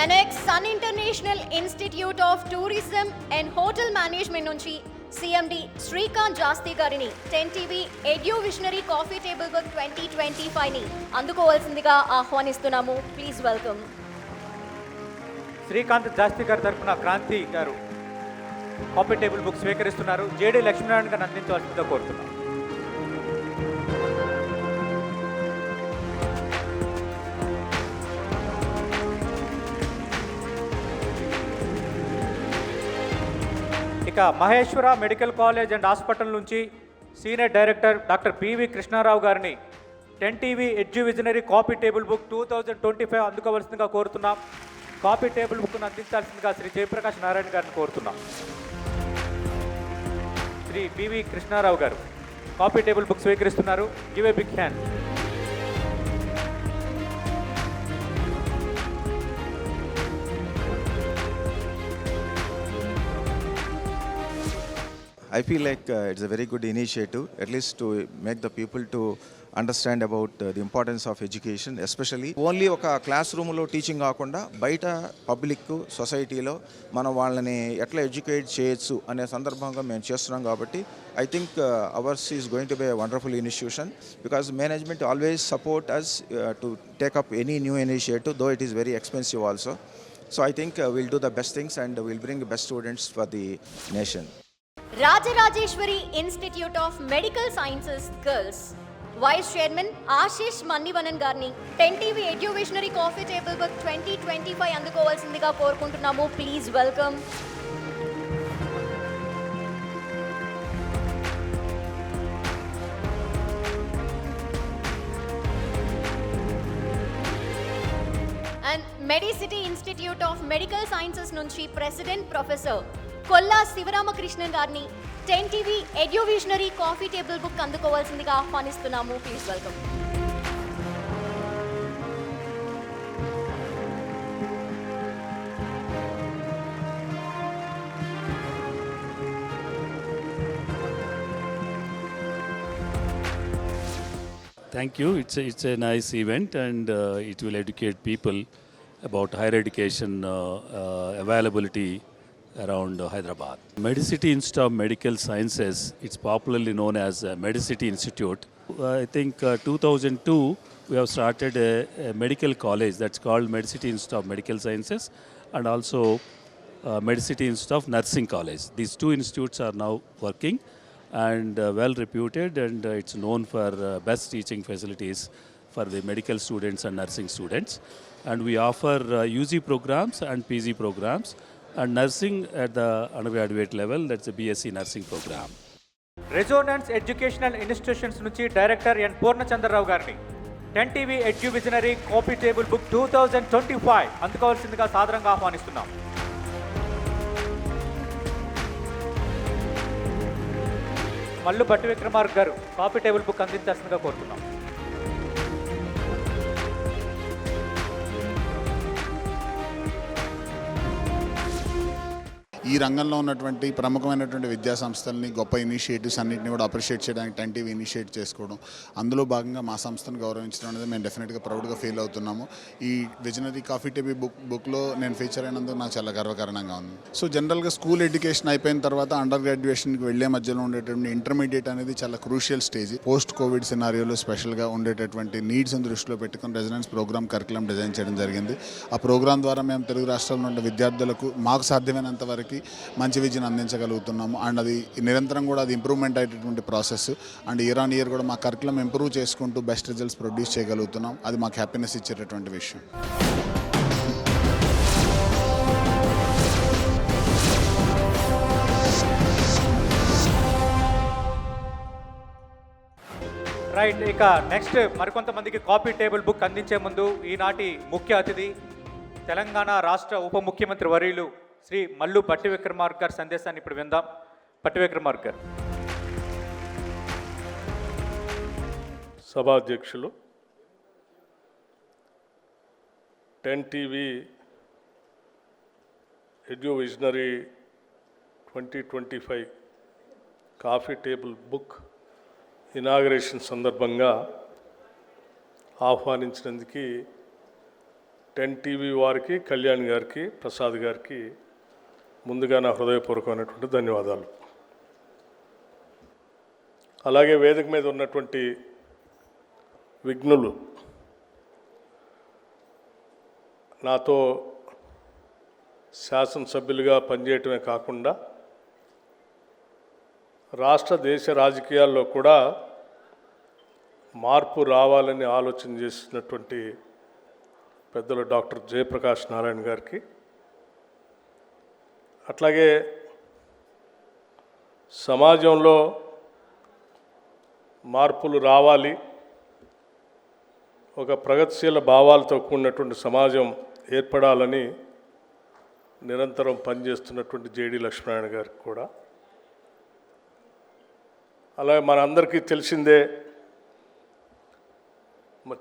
[SPEAKER 3] NX Sun International Institute of Tourism and Hotel Management నుంచి CMD శ్రీకాంత్ జాస్తి గారిని 10TV ఎడ్యువిజనరీ కాఫీ టేబుల్ బుక్ 2025ని అందుకోవాల్సిందిగా ఆహ్వానిస్తున్నాము. Please welcome.
[SPEAKER 1] శ్రీకాంత్ జాస్తి గారి తరఫున క్రాంతి గారు కాపీ టేబుల్ బుక్ స్వీకరిస్తున్నారు. JD లక్ష్మీనారాయణ గారిని అందించవలసిందిగా కోరుతున్నాం. ఇక Maheshwara medical college and hospital నుంచి senior director doctor PV Krishnarao గారిని 10TV ఎడ్యువిజనరీ కాపీ టేబుల్ బుక్ 2025 అందుకోవాల్సిందిగా కోరుతున్నాం. కాపీ టేబుల్ బుక్ను అందించాల్సిందిగా శ్రీ జయప్రకాష్ నారాయణ గారిని కోరుతున్నాం. శ్రీ PV కృష్ణారావు గారు కాపీ టేబుల్ బుక్ స్వీకరిస్తున్నారు. Give a big hand.
[SPEAKER 11] I feel like it's a very good initiative, at least to make the people to understand about the importance of education, especially only ఒక class రూమ్లో teaching కాకుండా బయట public సొసైటీలో మనం వాళ్ళని ఎట్లా educate చేయొచ్చు అనే సందర్భంగా మేము చేస్తున్నాం. కాబట్టి I think ours is going to be a wonderful institution because management always support us to take up any new initiative, though it is very expensive also. So I think we'll do the best things and we'll bring the best students for the nation.
[SPEAKER 3] Rajarajeshwari institute of medical sciences girls vice chairman Ashish Mannivanan గారిని 10TV ఎడ్యువిజనరీ coffee table book 2025 అందుకోవాల్సిందిగా కోరుకుంటున్నాము. Please welcome. And medicity institute of medical sciences నుంచి president professor Kolla Sivaramakrishnan గారిని 10TV ఎడ్యువిజనరీ coffee table book అందుకోవాల్సిందిగా ఆహ్వానిస్తున్నాము. Please welcome.
[SPEAKER 12] Thank you. It's a nice event and it will educate people about higher education availability around Hyderabad. Medicity Institute of Medical Sciences, it's popularly known as Medicity Institute. I think 2002 we have started a medical college that's called Medicity Institute of Medical Sciences and also Medicity Institute of Nursing College. These two institutes are now working and well reputed and it's known for best teaching facilities for the medical students and nursing students. And we offer UG programs and PG programs and nursing at the undergraduate level, that's a BSc nursing program.
[SPEAKER 1] Resonance educational institutions నుంచి director N Purnachandrarao గారిని 10TV ఎడ్యువిజనరీ coffee table book 2025 అందుకోవాల్సిందిగా సాదరంగా ఆహ్వానిస్తున్నాం. మల్లు భట్టి విక్రమార్క గారు coffee table book అందించాల్సిందిగా కోరుతున్నాం.
[SPEAKER 13] ఈ ఈ రంగంలో ఉన్నటువంటి ప్రముఖమైనటువంటి విద్యా సంస్థల్ని, గొప్ప ఇనిషియేటివ్స్ అన్నింటినీ కూడా అప్రిషియేట్ చేయడానికి 10TV ఇనిషియేట్ చేసుకోవడం, అందులో భాగంగా మా సంస్థను గౌరవించడం అనేది మేము డెఫినెట్గా ప్రౌడ్గా ఫీల్ అవుతున్నాము. ఈ విజనరీ కాఫీ టేబుల్ బుక్లో నేను ఫీచర్ అయినందుకు నాకు చాలా గర్వకారణంగా ఉంది. సో జనరల్గా స్కూల్ ఎడ్యుకేషన్ అయిపోయిన తర్వాత అండర్ గ్రాడ్యుయేషన్కి వెళ్లే మధ్యలో ఉండేటువంటి ఇంటర్మీడియట్ అనేది చాలా క్రూషియల్ స్టేజ్. పోస్ట్ కోవిడ్ సినారియోలో స్పెషల్గా ఉండేటటువంటి నీడ్స్ని దృష్టిలో పెట్టుకుని రెసిడెన్స్ ప్రోగ్రామ్ కరికులం డిజైన్ చేయడం జరిగింది. ఆ ప్రోగ్రామ్ ద్వారా మేము తెలుగు రాష్ట్రాల్లో ఉండే విద్యార్థులకు మాకు సాధ్యమైనంత వరకు మంచి విద్యను అందించగలుగుతున్నాము. అండ్ అది నిరంతరం కూడా అది ఇంప్రూవ్మెంట్ అయ్యేటటువంటి process. And year on year కూడా మా కరికులం ఇంప్రూవ్ చేసుకుంటూ బెస్ట్ రిజల్ట్స్ ప్రొడ్యూస్ చేయగలుగుతున్నాం. అది మాకు హ్యాపీనెస్ ఇచ్చేటటువంటి విషయం.
[SPEAKER 1] రైట్, ఇక నెక్స్ట్ మరికొంతమందికి కాఫీ టేబుల్ బుక్ అందించే ముందు ఈనాటి ముఖ్య అతిథి తెలంగాణ రాష్ట్ర ఉప ముఖ్యమంత్రి వర్యులు శ్రీ మల్లు భట్టి విక్రమార్క గారి సందేశాన్ని ఇప్పుడు విందాం. భట్టి విక్రమార్క గారు.
[SPEAKER 14] సభాధ్యక్షులు, 10TV edu visionary 2025 coffee table book inauguration సందర్భంగా ఆహ్వానించినందుకు 10TV వారికి, కళ్యాణ్ గారికి, ప్రసాద్ గారికి ముందుగా నా హృదయపూర్వకమైనటువంటి ధన్యవాదాలు. అలాగే వేదిక మీద ఉన్నటువంటి విఘ్నులు, నాతో శాసనసభ్యులుగా పనిచేయటమే కాకుండా రాష్ట్ర దేశ రాజకీయాల్లో కూడా మార్పు రావాలని ఆలోచన చేసినటువంటి పెద్దలు డాక్టర్ జయప్రకాష్ నారాయణ గారికి, అట్లాగే సమాజంలో మార్పులు రావాలి, ఒక ప్రగతిశీల భావాలతో కూడినటువంటి సమాజం ఏర్పడాలని నిరంతరం పనిచేస్తున్నటువంటి జేడి లక్ష్మీనారాయణ గారికి కూడా, అలాగే మనందరికీ తెలిసిందే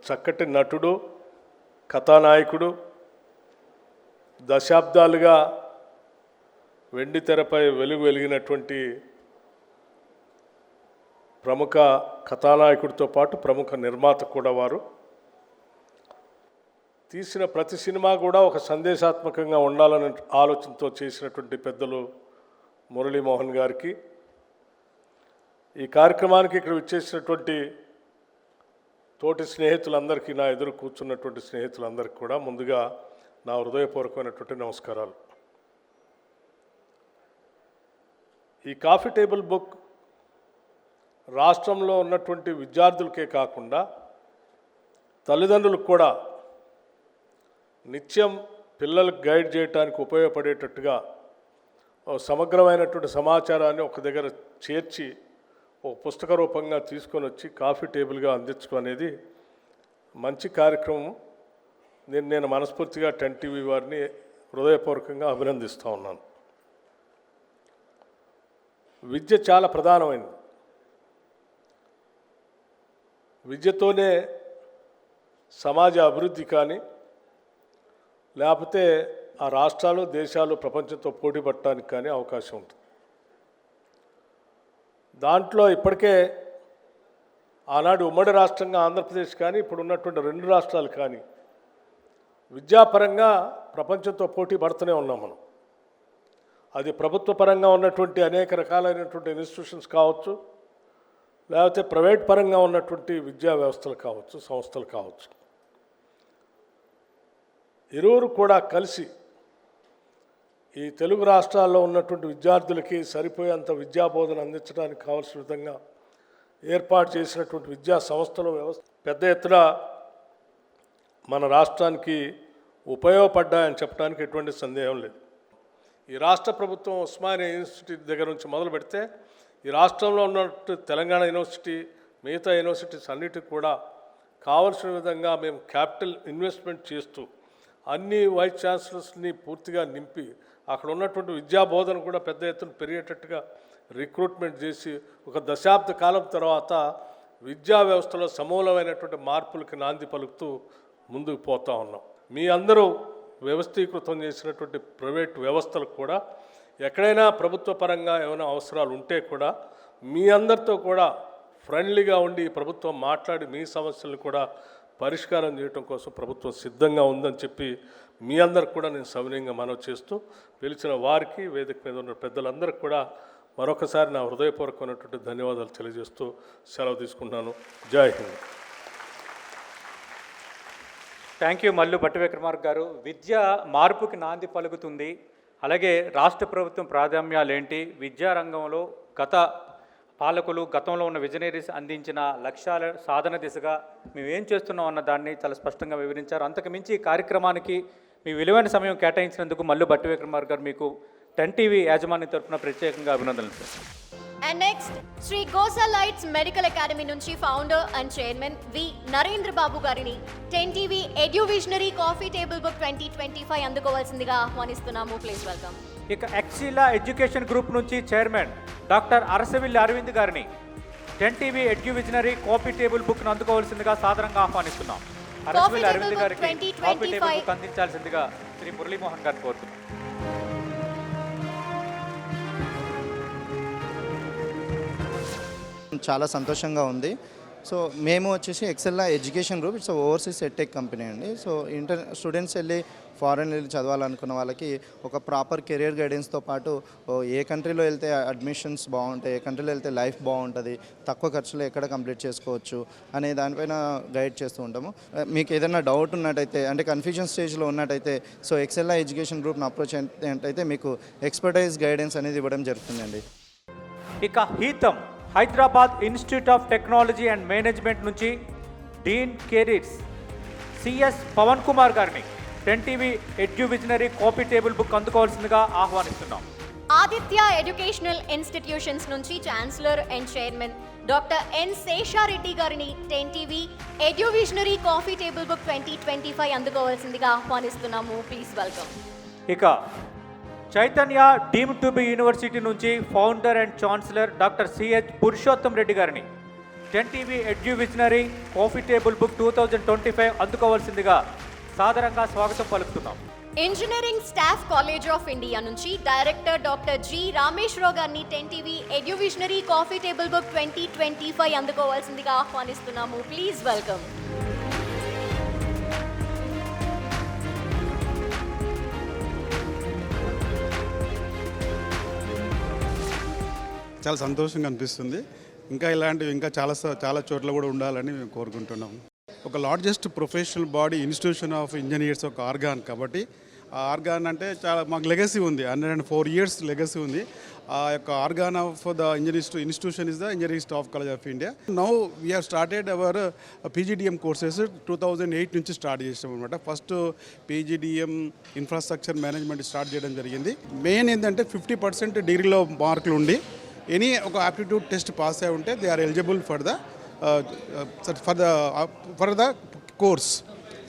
[SPEAKER 14] చక్కటి నటుడు, కథానాయకుడు, దశాబ్దాలుగా వెండి తెరపై వెలిగినటువంటి ప్రముఖ కథానాయకుడితో పాటు ప్రముఖ నిర్మాత కూడా వారు. తీసిన ప్రతి సినిమా కూడా ఒక సందేశాత్మకంగా ఉండాలనే ఆలోచనతో చేసినటువంటి పెద్దలు మురళీమోహన్ గారికి, ఈ కార్యక్రమానికి ఇక్కడ విచ్చేసినటువంటి తోటి స్నేహితులందరికీ, నా ఎదురు కూర్చున్నటువంటి స్నేహితులందరికీ కూడా ముందుగా నా హృదయపూర్వకమైనటువంటి నమస్కారాలు. ఈ కాఫీ టేబుల్ బుక్ రాష్ట్రంలో ఉన్నటువంటి విద్యార్థులకే కాకుండా తల్లిదండ్రులకు కూడా నిత్యం పిల్లలకు గైడ్ చేయడానికి ఉపయోగపడేటట్టుగా సమగ్రమైనటువంటి సమాచారాన్ని ఒక దగ్గర చేర్చి ఒక పుస్తక రూపంగా తీసుకొని వచ్చి కాఫీ టేబుల్గా అందించడం అనేది మంచి కార్యక్రమం. నేను మనస్ఫూర్తిగా 10TV వారిని హృదయపూర్వకంగా అభినందిస్తూ ఉన్నాను. విద్య చాలా ప్రధానమైనది. విద్యతోనే సమాజ అభివృద్ధి కానీ, లేకపోతే ఆ రాష్ట్రాలు, దేశాలు ప్రపంచంతో పోటీ పడటానికి కానీ అవకాశం ఉంటుంది. దాంట్లో ఇప్పటికే ఆనాడు ఉమ్మడి రాష్ట్రంగా ఆంధ్రప్రదేశ్ కానీ, ఇప్పుడు ఉన్నటువంటి 2 రాష్ట్రాలు కానీ విద్యాపరంగా ప్రపంచంతో పోటీ పడుతూనే ఉన్నాం మనం. అది ప్రభుత్వ పరంగా ఉన్నటువంటి అనేక రకాలైనటువంటి ఇన్స్టిట్యూషన్స్ కావచ్చు, లేకపోతే ప్రైవేట్ పరంగా ఉన్నటువంటి విద్యా వ్యవస్థలు కావచ్చు, సంస్థలు కావచ్చు. ఇరువురు కూడా కలిసి ఈ తెలుగు రాష్ట్రాల్లో ఉన్నటువంటి విద్యార్థులకి సరిపోయేంత విద్యాబోధన అందించడానికి కావాల్సిన విధంగా ఏర్పాటు చేసినటువంటి విద్యా సంస్థల వ్యవస్థ పెద్ద ఎత్తున మన రాష్ట్రానికి ఉపయోగపడ్డాయని చెప్పడానికి ఎటువంటి సందేహం లేదు. ఈ రాష్ట్ర ప్రభుత్వం ఉస్మానియా యూనివర్సిటీ దగ్గర నుంచి మొదలు పెడితే ఈ రాష్ట్రంలో ఉన్నట్టు తెలంగాణ యూనివర్సిటీ, మిగతా యూనివర్సిటీస్ అన్నిటికి కూడా కావలసిన విధంగా మేము క్యాపిటల్ ఇన్వెస్ట్మెంట్ చేస్తూ అన్ని వైస్ ఛాన్సలర్స్ని పూర్తిగా నింపి అక్కడ ఉన్నటువంటి విద్యాబోధన కూడా పెద్ద ఎత్తున పెరిగేటట్టుగా రిక్రూట్మెంట్ చేసి ఒక దశాబ్ద కాలం తర్వాత విద్యా వ్యవస్థలో సమూలమైనటువంటి మార్పులకి నాంది పలుకుతూ ముందుకు పోతూ ఉన్నాం. మీ అందరూ వ్యవస్థీకృతం చేసినటువంటి ప్రైవేట్ వ్యవస్థలకు కూడా ఎక్కడైనా ప్రభుత్వ పరంగా ఏమైనా అవసరాలు ఉంటే కూడా మీ అందరితో కూడా ఫ్రెండ్లీగా ఉండి ప్రభుత్వం మాట్లాడి మీ సమస్యలను కూడా పరిష్కారం చేయడం కోసం ప్రభుత్వం సిద్ధంగా ఉందని చెప్పి మీ అందరికి కూడా నేను సవినయంగా మనవి చేస్తూ పిలిచిన వారికి వేదిక మీద ఉన్న పెద్దలందరికీ కూడా మరొకసారి నా హృదయపూర్వకమైనటువంటి ధన్యవాదాలు తెలియజేస్తూ సెలవు తీసుకుంటున్నాను. జై హింద్.
[SPEAKER 1] థ్యాంక్ యూ మల్లు భట్టి విక్రమార్క గారు. విద్య మార్పుకి నాంది పలుకుతుంది. అలాగే రాష్ట్ర ప్రభుత్వం ప్రాధాన్యాలు ఏంటి, విద్యారంగంలో గత పాలకులు గతంలో ఉన్న విజనరీస్ అందించిన లక్ష్యాల సాధన దిశగా మేము ఏం చేస్తున్నాం అన్న దాన్ని చాలా స్పష్టంగా వివరించారు. అంతకుమించి ఈ కార్యక్రమానికి మీ విలువైన సమయం కేటాయించినందుకు మల్లు భట్టి విక్రమార్క గారు మీకు 10 టీవీ యాజమాన్యం తరఫున ప్రత్యేకంగా అభినందనలు సార్.
[SPEAKER 3] అండ్ నెక్స్ట్ శ్రీ గోసాలైట్స్ మెడికల్ అకాడమీ నుంచి founder and chairman V Narendra Babu గారిని 10 TV eduvisionary coffee table book 2025 అందుకోవాల్సిందిగా ఆహ్వానిస్తున్నాము. Please welcome.
[SPEAKER 1] ఇక ఎక్సిలా ఎడ్యుకేషన్ గ్రూప్ నుంచి చైర్మన్ డాక్టర్ అరసవిల్లి అరవింద్ గారిని 10 టీవీ ఎడ్యువిజనరీ కాఫీ టేబుల్ బుక్ను అందుకోవాల్సిందిగా సాదరంగా ఆహ్వానిస్తున్నాం. అరసవిల్లి అరవింద్ గారికి కాఫీ టేబుల్ బుక్ అందించాల్సిందిగా శ్రీ మురళీమోహన్ గారిని కోరుతున్నాం.
[SPEAKER 15] చాలా సంతోషంగా ఉంది. సో మేము వచ్చేసి Excella education group, it's overseas edtech company అండి. సో స్టూడెంట్స్ వెళ్ళి ఫారెన్ వెళ్ళి చదవాలనుకున్న వాళ్ళకి ఒక ప్రాపర్ కెరియర్ గైడెన్స్తో పాటు ఏ కంట్రీలో వెళ్తే అడ్మిషన్స్ బాగుంటాయి, ఏ కంట్రీలో వెళ్తే లైఫ్ బాగుంటుంది, తక్కువ ఖర్చులో ఎక్కడ కంప్లీట్ చేసుకోవచ్చు అనే దానిపైన గైడ్ చేస్తూ ఉంటాము. మీకు ఏదైనా డౌట్ ఉన్నట్టయితే, అంటే కన్ఫ్యూజన్ స్టేజ్లో ఉన్నట్టయితే, సో ఎక్సెల్లా ఎడ్యుకేషన్ గ్రూప్ని అప్రోచ్ అయితే మీకు ఎక్స్పర్టైజ్ గైడెన్స్ అనేది ఇవ్వడం జరుగుతుందండి.
[SPEAKER 1] ఇక Hitam Hyderabad institute of technology and management నుంచి dean careers CS Pavan Kumar గారిని 10 TV eduvisionary coffee table book అందుకోవాల్సిందిగా ఆహ్వానిస్తున్నాం.
[SPEAKER 3] ఆదిత్య ఎడ్యుకేషనల్ ఇన్స్టిట్యూషన్స్ నుంచి chancellor and chairman doctor N Seshareddy గారిని 10 TV eduvisionary coffee table book 2025 అందుకోవాల్సిందిగా ఆహ్వానిస్తున్నాము. Please welcome.
[SPEAKER 1] ఇక Chaitanya deemed to be university నుంచి founder and chancellor doctor CH Purushottam Reddy గారిని 10 TV eduvisionary coffee table book 2025 అందుకోవాల్సిందిగా సాదరంగా స్వాగతం పలుకుతున్నాం.
[SPEAKER 3] Engineering staff college of India నుంచి డైరెక్టర్ డాక్టర్ జి రామేశ్వరరావు గారిని 10 TV eduvisionary coffee table book 2025 అందుకోవాల్సిందిగా ఆహ్వానిస్తున్నాము. Please welcome.
[SPEAKER 8] చాలా సంతోషంగా అనిపిస్తుంది. ఇంకా ఇలాంటివి ఇంకా చాలా చోట్ల కూడా ఉండాలని మేము కోరుకుంటున్నాము. ఒక largest professional body institution of engineers ఒక ఆర్గాన్ కాబట్టి ఆ ఆర్గాన్ అంటే చాలా మాకు లెగసీ ఉంది, 104 years లెగసీ ఉంది. ఆ యొక్క organ of the institution is the engineering staff college of India. Now we have started our PGDM courses 2008 నుంచి స్టార్ట్ చేసాం అనమాట. First PGDM infrastructure management start చేయడం జరిగింది. మెయిన్ ఏంటంటే 50% డిగ్రీలో మార్కులు ఉండి ఎనీ ఒక ఆప్టిట్యూడ్ టెస్ట్ పాస్ అయి ఉంటే they are eligible for the course.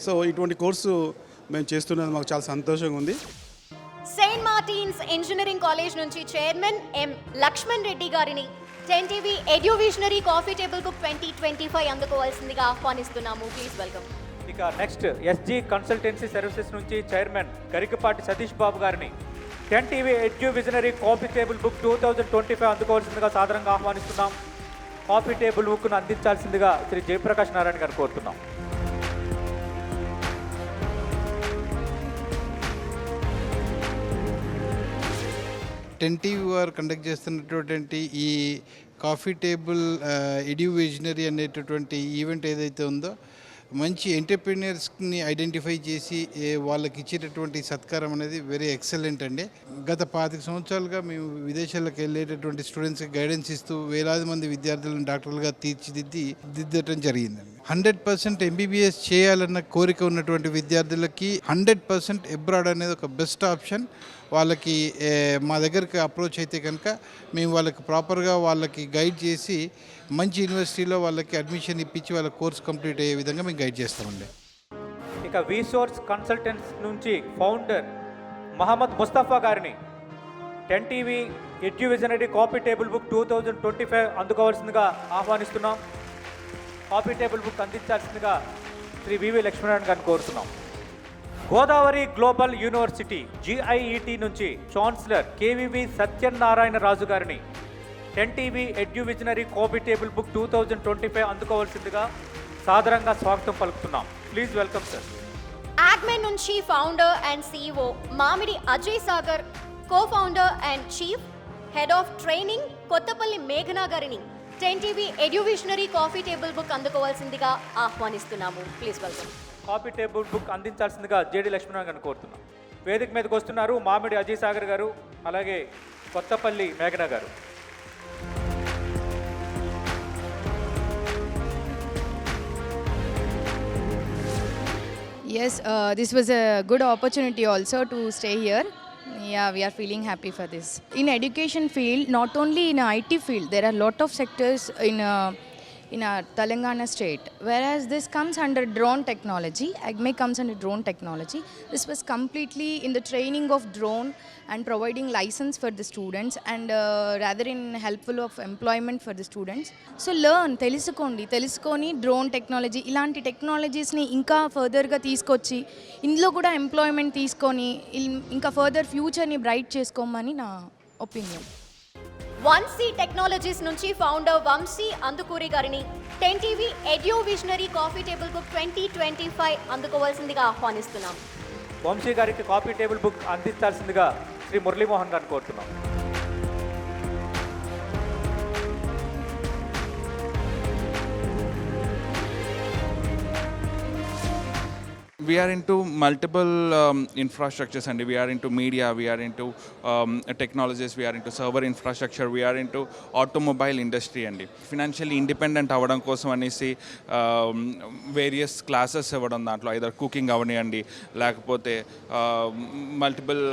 [SPEAKER 8] So ఇటువంటి కోర్సు మేము చేస్తున్నది మాకు చాలా సంతోషంగా ఉంది.
[SPEAKER 3] సెయింట్ మార్టిన్స్ ఇంజనీరింగ్ కాలేజ్ నుంచి చైర్మన్ ఎం లక్ష్మణ్ రెడ్డి గారిని 10 TV eduvisionary coffee table book 2025 అందుకోవాల్సిందిగా ఆహ్వానిస్తున్నాము. Please welcome.
[SPEAKER 1] ఇక నెక్స్ట్ ఎస్జీ కన్సల్టెన్సీ సర్వీసెస్ నుంచి చైర్మన్ గరికపాటి సతీష్ బాబు గారిని 10 TV eduvisionary coffee table book 2025 అందుకోవాల్సిందిగా సాదరంగా ఆహ్వానిస్తున్నాం. కాఫీ టేబుల్ బుక్ను అందించాల్సిందిగా శ్రీ జయప్రకాష్ నారాయణ గారు కోరుతున్నాం.
[SPEAKER 16] టీవీ వారు కండక్ట్ చేస్తున్నటువంటి ఈ కాఫీ టేబుల్ ఎడ్యువిజనరీ అనేటటువంటి ఈవెంట్ ఏదైతే ఉందో మంచి ఎంటర్ప్రీనియర్స్ని ఐడెంటిఫై చేసి వాళ్ళకి ఇచ్చేటటువంటి సత్కారం అనేది వెరీ ఎక్సలెంట్ అండి. గత 25 సంవత్సరాలుగా మేము విదేశాలకు వెళ్ళేటటువంటి స్టూడెంట్స్కి గైడెన్స్ ఇస్తూ వేలాది మంది విద్యార్థులను డాక్టర్లుగా తీర్చిదిద్దటం జరిగిందండి. 100% ఎంబీబీఎస్ చేయాలన్న కోరిక ఉన్నటువంటి విద్యార్థులకి 100% అబ్రాడ్ అనేది ఒక బెస్ట్ ఆప్షన్. వాళ్ళకి మా దగ్గరికి అప్రోచ్ అయితే కనుక మేము వాళ్ళకి ప్రాపర్గా వాళ్ళకి గైడ్ చేసి మంచి యూనివర్సిటీలో వాళ్ళకి అడ్మిషన్ ఇప్పించి వాళ్ళ కోర్స్ కంప్లీట్ అయ్యే విధంగా మేము గైడ్ చేస్తామండి.
[SPEAKER 1] ఇక విసోర్స్ కన్సల్టెంట్స్ నుంచి ఫౌండర్ మహమ్మద్ ముస్తఫా గారిని 10 TV eduvisionary coffee table book 2025 అందుకోవాల్సిందిగా ఆహ్వానిస్తున్నాం. కాఫీ టేబుల్ బుక్ అందించాల్సిందిగా శ్రీ వివి లక్ష్మీనారాయణ గారిని కోరుతున్నాం. గోదావరి గ్లోబల్ యూనివర్సిటీ GIET నుంచి ఛాన్సలర్ KVV సత్యనారాయణ రాజు గారిని 10TV ఎడ్యువిజనరీ కాపీ టేబుల్ బుక్ 2025 అందుకోవాల్సిందిగా సాదరంగా స్వాగతం పలుకుతున్నాం. Please welcome sir.
[SPEAKER 3] యాడ్మెన్ నుంచి founder and CEO Mamidi Ajay Sagar, cofounder and chief head of training Kothapalli మేఘనా గారిని 10TV ఎడ్యువిజనరీ కాఫీ టేబుల్ బుక్ అందుకోవాల్సిందిగా ఆహ్వానిస్తున్నాము. Please welcome.
[SPEAKER 1] Coffee table book అందించాల్సిందిగా JD లక్ష్మీనారాయణ గారిని కోరుతున్నాం. వేదిక మీదకి వస్తున్నారు మామిడి అజయ్ సాగర్ గారు, అలాగే కొత్తపల్లి మేఘనా గారు.
[SPEAKER 17] Yes, this was a good opportunity also to stay here. Yeah, we are feeling happy for this. In education field, not only in IT field, there are lot of sectors in our Telangana state. Whereas this comes under drone technology, AGME comes under drone technology. This was completely in the training of drone and providing license for the students and rather in helpful of employment for the students. So learn, తెలుసుకొని drone technology ఇలాంటి టెక్నాలజీస్ని ఇంకా ఫర్దర్గా తీసుకొచ్చి ఇందులో కూడా employment తీసుకొని ఇంకా further ఫ్యూచర్ని bright చేసుకోమని నా ఒపీనియన్.
[SPEAKER 3] 1C టెక్నాలజీస్ నుంచి ఫౌండర్ వంశీ అందుకూరి గారిని 10TV ఎడ్యువిజనరీ కాఫీ టేబుల్ బుక్ 2025 అందుకోవాల్సిందిగా ఆహ్వానిస్తున్నాం.
[SPEAKER 1] వంశీ గారికి కాపీ టేబుల్ బుక్ అందించాల్సిందిగా శ్రీ మురళీమోహన్ గారిని కోరుతున్నాం.
[SPEAKER 10] We are into multiple infrastructures and we are into media, we are into technologies, we are into server infrastructure, we are into automobile industry and financially independent avadam kosam anesi various classes avadam dantlo either cooking avaniyandi lekapothe multiple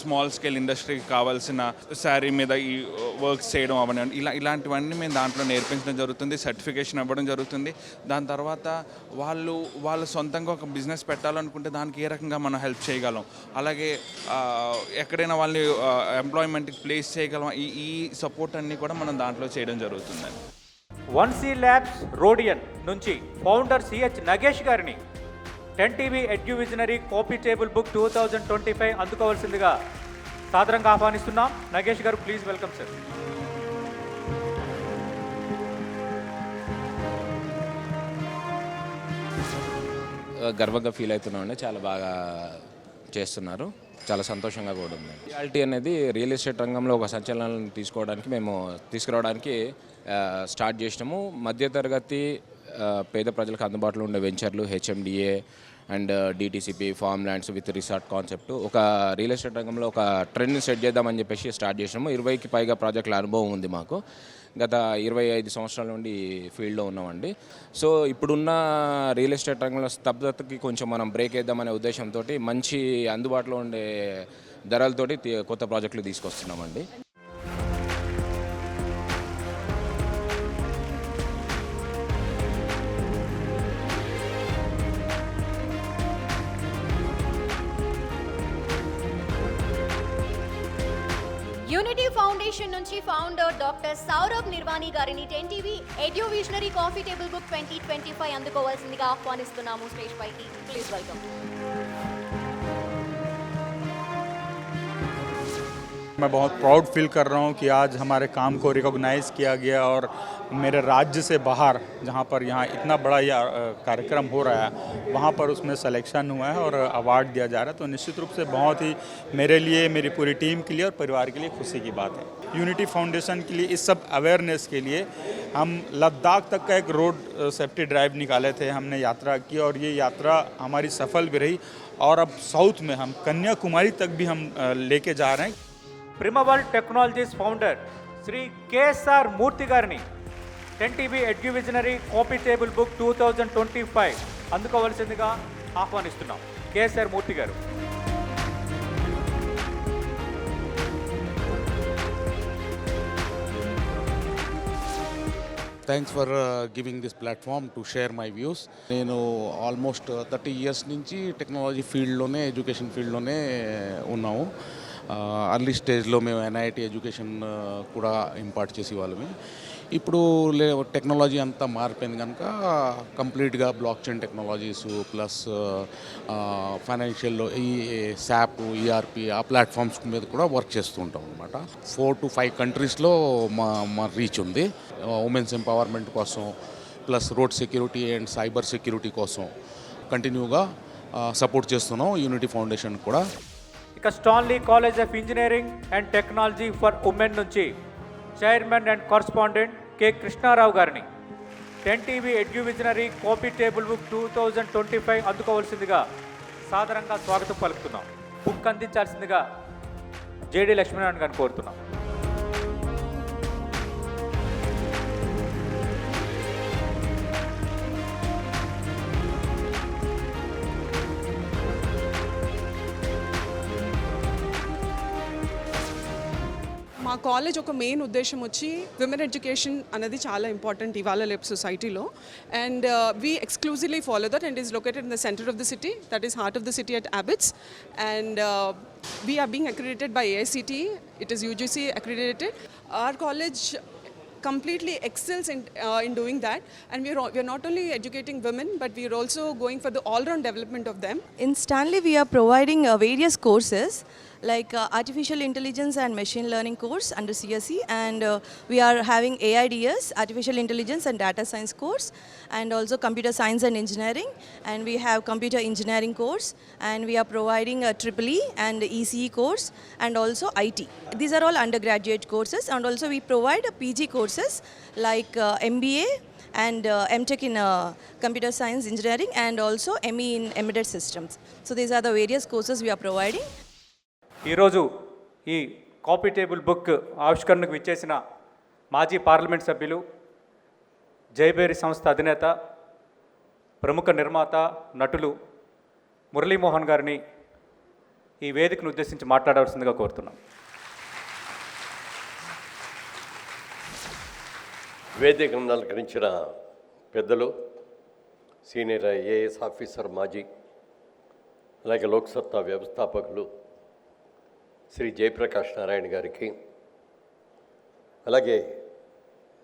[SPEAKER 10] small scale industry ki kavalsina saree meeda ee works cheyadam avaniyandi ilantivanni మేము దాంట్లో నేర్పించడం జరుగుతుంది, certification ఇవ్వడం జరుగుతుంది. దాని తర్వాత వాళ్ళు సొంతంగా ఒక బిజినెస్ పెట్టాలనుకుంటే దానికి ఏ రకంగా మనం హెల్ప్ చేయగలం, అలాగే ఎక్కడైనా వాళ్ళని ఎంప్లాయ్మెంట్కి ప్లేస్ చేయగలం, ఈ సపోర్ట్ అన్నీ కూడా మనం దాంట్లో చేయడం జరుగుతుందండి.
[SPEAKER 1] 1C ల్యాబ్స్ రోడియన్ నుంచి ఫౌండర్ CH నగేష్ గారిని 10TV ఎడ్యువిజనరీ కాపీ టేబుల్ బుక్ 2025 అందుకోవాల్సిందిగా సాదరంగా ఆహ్వానిస్తున్నాం. నగేష్ గారు ప్లీజ్ వెల్కమ్ సార్.
[SPEAKER 18] గర్వంగా ఫీల్ అవుతున్నామండి. చాలా బాగా చేస్తున్నారు, చాలా సంతోషంగా కూడా ఉంది. రియాలిటీ అనేది రియల్ ఎస్టేట్ రంగంలో ఒక సంచలనాలను తీసుకురావడానికి స్టార్ట్ చేసినాము. మధ్యతరగతి పేద ప్రజలకు అందుబాటులో ఉండే వెంచర్లు, HMDA and DTCP farm lands with resort concept ఒక రియల్ ఎస్టేట్ రంగంలో ఒక ట్రెండ్ని సెట్ చేద్దామని చెప్పేసి స్టార్ట్ చేసినాము. 20కి పైగా ప్రాజెక్టుల అనుభవం ఉంది మాకు. గత 25 సంవత్సరాల నుండి ఫీల్డ్లో ఉన్నామండి. సో ఇప్పుడున్న రియల్ ఎస్టేట్ రంగంలో స్తబ్దతకి కొంచెం మనం బ్రేక్ వేద్దామనే ఉద్దేశంతో మంచి అందుబాటులో ఉండే ధరలతోటి కొత్త ప్రాజెక్టులు తీసుకొస్తున్నామండి.
[SPEAKER 3] యూనిటీ ఫౌండేషన్ నుంచి ఫౌండర్ డాక్టర్ సౌరభ్ నిర్వాణి గారిని 10TV ఎడ్యువిజనరీ కాఫీ టేబుల్ బుక్ 2025 అందుకోవాల్సిందిగా ఆహ్వానిస్తున్నాము స్టేజ్ పైకి. Please welcome.
[SPEAKER 19] मैं बहुत प्राउड फील कर रहा हूँ कि आज हमारे काम को रिकॉग्नाइज़ किया गया और मेरे राज्य से बाहर जहाँ पर यहाँ इतना बड़ा यह कार्यक्रम हो रहा है वहाँ पर उसमें सिलेक्शन हुआ है और अवार्ड दिया जा रहा है. तो निश्चित रूप से बहुत ही मेरे लिए, मेरी पूरी टीम के लिए और परिवार के लिए खुशी की बात है. यूनिटी फाउंडेशन के लिए इस सब अवेयरनेस के लिए हम लद्दाख तक का एक रोड सेफ्टी ड्राइव निकाले थे, हमने यात्रा की और ये यात्रा हमारी सफल भी रही और अब साउथ में हम कन्याकुमारी तक भी हम लेके जा रहे हैं.
[SPEAKER 1] ప్రిమవల్ టెక్నాలజీస్ ఫౌండర్ శ్రీ KSR మూర్తి గారిని 10TV ఎడ్యువిజనరీ కాపీ టేబుల్ బుక్ 2025 అందుకోవాల్సిందిగా ఆహ్వానిస్తున్నాం. KSR మూర్తి గారు.
[SPEAKER 20] Thanks for giving this platform to share my views. నేను ఆల్మోస్ట్ 30 ఇయర్స్ నుంచి టెక్నాలజీ ఫీల్డ్లోనే, ఎడ్యుకేషన్ ఫీల్డ్లోనే ఉన్నాము. అర్లీ స్టేజ్లో మేము NIT ఎడ్యుకేషన్ కూడా ఇంపార్ట్ చేసే వాళ్ళమే. ఇప్పుడు టెక్నాలజీ అంతా మారిపోయింది కనుక కంప్లీట్గా block chain technologies plus financial ఈ SAP, ERP ఆ ప్లాట్ఫామ్స్ మీద కూడా వర్క్ చేస్తూ ఉంటాం అనమాట. 4 to 5 కంట్రీస్లో మా రీచ్ ఉంది. ఉమెన్స్ ఎంపవర్మెంట్ కోసం plus road security and cyber security కోసం కంటిన్యూగా సపోర్ట్ చేస్తున్నాం యూనిటీ ఫౌండేషన్ కూడా.
[SPEAKER 1] ఇక Stanley college of engineering and technology for women నుంచి chairman and correspondent K Krishnarao గారిని 10TV ఎడ్యువిజనరీ కాపీ టేబుల్ బుక్ 2025 అందుకోవాల్సిందిగా సాదరంగా స్వాగతం పలుకుతున్నాం. బుక్ అందించాల్సిందిగా జేడి లక్ష్మీనారాయణ గారిని కోరుతున్నాం.
[SPEAKER 21] మా కాలేజ్ ఒక మెయిన్ ఉద్దేశం వచ్చి విమెన్ ఎడ్యుకేషన్ అనేది చాలా ఇంపార్టెంట్ ఇవాళ రేపు సొసైటీలో. And we exclusively follow that and is located in the centre of the city, that is heart of the city at Abids. And we are being accredited by AICTE. It is UGC accredited. Our college completely excels in doing that, and we are not only educating women but we are also going for the all-round development of them.
[SPEAKER 22] In Stanley we are providing various courses like artificial intelligence and machine learning course under CSE, and we are having AIDS, artificial intelligence and data science course, and also computer science and engineering, and we have computer engineering course, and we are providing a EEE and ECE course, and also IT. These are all undergraduate courses, and also we provide PG courses like MBA and MTech in computer science engineering, and also ME in embedded systems. So these are the various courses we are providing.
[SPEAKER 1] ఈరోజు ఈ copy table book ఆవిష్కరణకు విచ్చేసిన మాజీ parliament సభ్యులు, జైబేరి సంస్థ అధినేత, ప్రముఖ నిర్మాత, నటులు మురళీమోహన్ గారిని ఈ వేదికను ఉద్దేశించి మాట్లాడవలసిందిగా కోరుతున్నాం.
[SPEAKER 23] వేదికను అలంకరించిన పెద్దలు, సీనియర్ ఐఏఎస్ ఆఫీసర్ మాజీ, అలాగే లోక్సత్తా వ్యవస్థాపకులు శ్రీ జయప్రకాష్ నారాయణ గారికి, అలాగే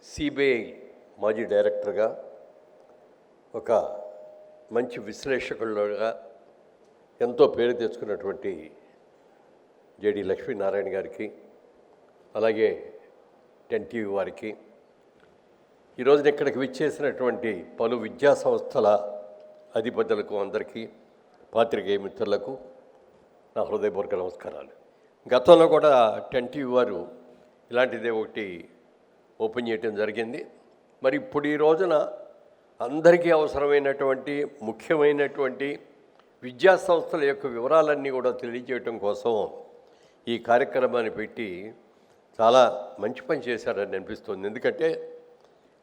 [SPEAKER 23] సిబిఐ మాజీ డైరెక్టర్గా ఒక మంచి విశ్లేషకులుగా ఎంతో పేరు తెచ్చుకున్నటువంటి జేడి లక్ష్మీనారాయణ గారికి, అలాగే 10TV వారికి, ఈరోజున ఇక్కడికి విచ్చేసినటువంటి పలు విద్యా సంస్థల అధిపతులకు, అందరికీ, పాత్రికేయ మిత్రులకు నా హృదయపూర్వక నమస్కారాలు. గతంలో కూడా 10TV వారు ఇలాంటిదే ఒకటి ఓపెన్ చేయడం జరిగింది. మరి ఇప్పుడు ఈ రోజున అందరికీ అవసరమైనటువంటి ముఖ్యమైనటువంటి విద్యా సంస్థల యొక్క వివరాలన్నీ కూడా తెలియజేయటం కోసం ఈ కార్యక్రమాన్ని పెట్టి చాలా మంచి పని చేశారని అనిపిస్తుంది. ఎందుకంటే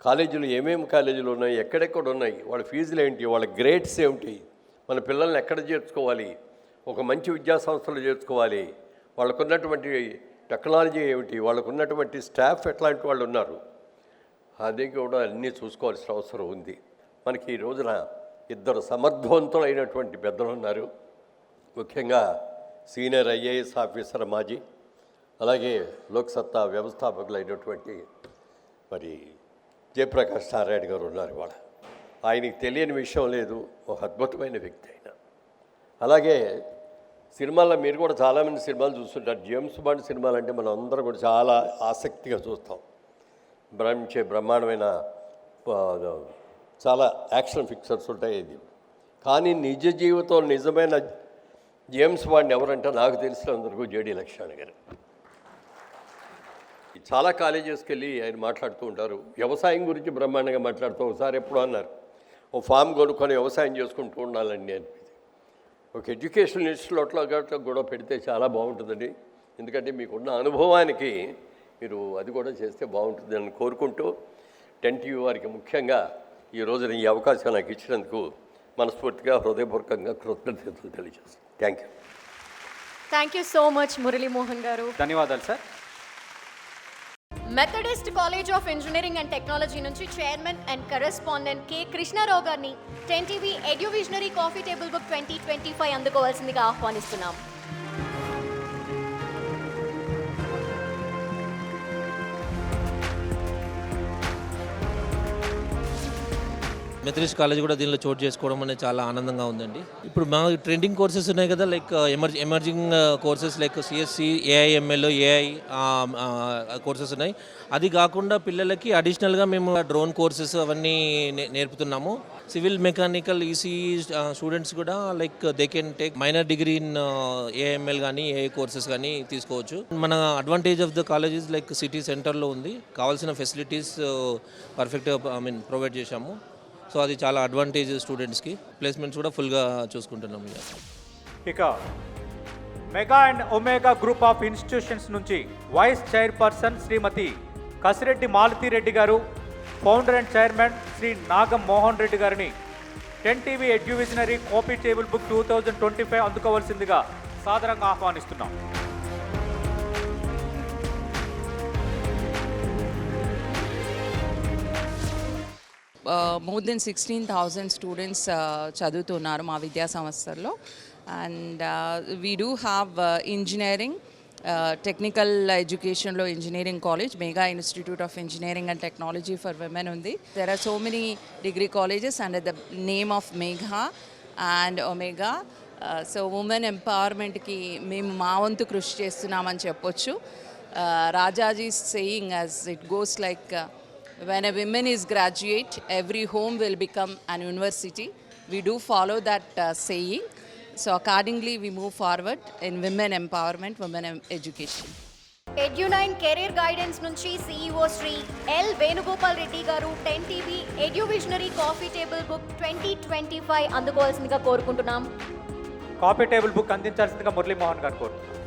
[SPEAKER 23] కాలేజీలు ఏమేమి కాలేజీలు ఉన్నాయి, ఎక్కడెక్కడ ఉన్నాయి, వాళ్ళ ఫీజులు ఏంటి, వాళ్ళ గ్రేడ్స్ ఏమిటి, మన పిల్లల్ని ఎక్కడ చేర్చుకోవాలి, ఒక మంచి విద్యా సంస్థలు చేర్చుకోవాలి, వాళ్ళకున్నటువంటి టెక్నాలజీ ఏమిటి, వాళ్ళకున్నటువంటి స్టాఫ్ ఎట్లాంటి వాళ్ళు ఉన్నారు, అది కూడా అన్నీ చూసుకోవాల్సిన అవసరం ఉంది. మనకి ఈ రోజున ఇద్దరు సమర్థవంతులైనటువంటి పెద్దలు ఉన్నారు. ముఖ్యంగా సీనియర్ ఐఏఎస్ ఆఫీసర్ మాజీ, అలాగే లోక్సత్తా వ్యవస్థాపకులైనటువంటి మరి జయప్రకాష్ నారాయణ గారు ఉన్నారు. వాళ్ళ ఆయనకి తెలియని విషయం లేదు, ఒక అద్భుతమైన వ్యక్తి అయిన. అలాగే సినిమాల్లో మీరు కూడా చాలామంది సినిమాలు చూస్తుంటారు. జేమ్స్ బాండ్ సినిమాలు అంటే మనం అందరం కూడా చాలా ఆసక్తిగా చూస్తాం. బ్రహ్మాండమైన చాలా యాక్షన్ పిక్చర్స్ ఉంటాయి. ఇది కానీ నిజ జీవితంలో నిజమైన జేమ్స్ బాండ్ ఎవరంటే నాకు తెలిసినందుకు జేడి లక్ష్మణ్ గారు. చాలా కాలేజెస్కి వెళ్ళి ఆయన మాట్లాడుతూ ఉంటారు. వ్యవసాయం గురించి బ్రహ్మాండంగా మాట్లాడుతూ ఒకసారి ఎప్పుడో అన్నారు, ఓ ఫామ్ కొనుక్కొని వ్యవసాయం చేసుకుంటూ ఉండాలండి అని. ఒక ఎడ్యుకేషన్ ఇన్స్టిట్యూట్లో కూడా పెడితే చాలా బాగుంటుందండి. ఎందుకంటే మీకున్న అనుభవానికి మీరు అది కూడా చేస్తే బాగుంటుందని కోరుకుంటూ 10TV వారికి ముఖ్యంగా ఈ రోజున ఈ అవకాశం నాకు ఇచ్చినందుకు మనస్ఫూర్తిగా హృదయపూర్వకంగా కృతజ్ఞతలు తెలియజేస్తాను.
[SPEAKER 3] Thank you so much Muralimohan గారు.
[SPEAKER 1] ధన్యవాదాలు sir.
[SPEAKER 3] Methodist college of engineering and technology నుంచి chairman and correspondent K Krishnarao గారిని 10TV ఎడ్యువిజనరీ కాఫీ టేబుల్ బుక్ 2025 అందుకోవాల్సిందిగా ఆహ్వానిస్తున్నాం.
[SPEAKER 6] మెథడిస్ట్ కాలేజ్ కూడా దీనిలో చోటు చేసుకోవడం అనేది చాలా ఆనందంగా ఉందండి. ఇప్పుడు మా ట్రెండింగ్ కోర్సెస్ ఉన్నాయి కదా, like emerging courses like CSC, AIML, AI courses ఉన్నాయి. అది కాకుండా పిల్లలకి అడిషనల్గా మేము డ్రోన్ కోర్సెస్ అవన్నీ నేర్పుతున్నాము. సివిల్, మెకానికల్, ఈసీ స్టూడెంట్స్ కూడా like they can take minor degree in AML కానీ ఏఐ కోర్సెస్ కానీ తీసుకోవచ్చు. మన advantage of the college is like city సెంటర్లో ఉంది, కావాల్సిన ఫెసిలిటీస్ పర్ఫెక్ట్గా ప్రొవైడ్ చేశాము. సో అది చాలా అడ్వాంటేజ్ స్టూడెంట్స్కి. ప్లేస్మెంట్స్ కూడా ఫుల్గా చూసుకుంటున్నాము.
[SPEAKER 1] ఇక mega and omega group of institutions నుంచి వైస్ చైర్పర్సన్ శ్రీమతి కసిరెడ్డి మాలతీరెడ్డి గారు, ఫౌండర్ అండ్ చైర్మన్ శ్రీ నాగం మోహన్ రెడ్డి గారిని 10TV ఎడ్యువిజనరీ కాపీ టేబుల్ బుక్ 2025 అందుకోవాల్సిందిగా సాదరంగా ఆహ్వానిస్తున్నాం.
[SPEAKER 2] మోర్ దెన్ 16,000 స్టూడెంట్స్ చదువుతున్నారు మా విద్యా సంస్థల్లో. And we do have engineering, technical ఎడ్యుకేషన్లో engineering college, mega institute of engineering and technology for women ఉంది. There are so many degree colleges under the name of mega and omega. So women ఎంపవర్మెంట్కి మేము మా వంతు కృషి చేస్తున్నామని చెప్పొచ్చు. Rajaji saying as it goes like when a woman is graduate, every home will become an university. We do follow that saying. So accordingly we move forward in women empowerment, women education.
[SPEAKER 3] Edu nine career guidance నుంచి CEO Shri L Venugopal Reddy గారు 10TV ఎడ్యువిజనరీ coffee table book 2025 అందుకోవాల్సిందిగా కోరుకుంటున్నాం.
[SPEAKER 1] Coffee table book అందించాల్సిందిగా మురళీమోహన్ గారు కోరుతున్నాం.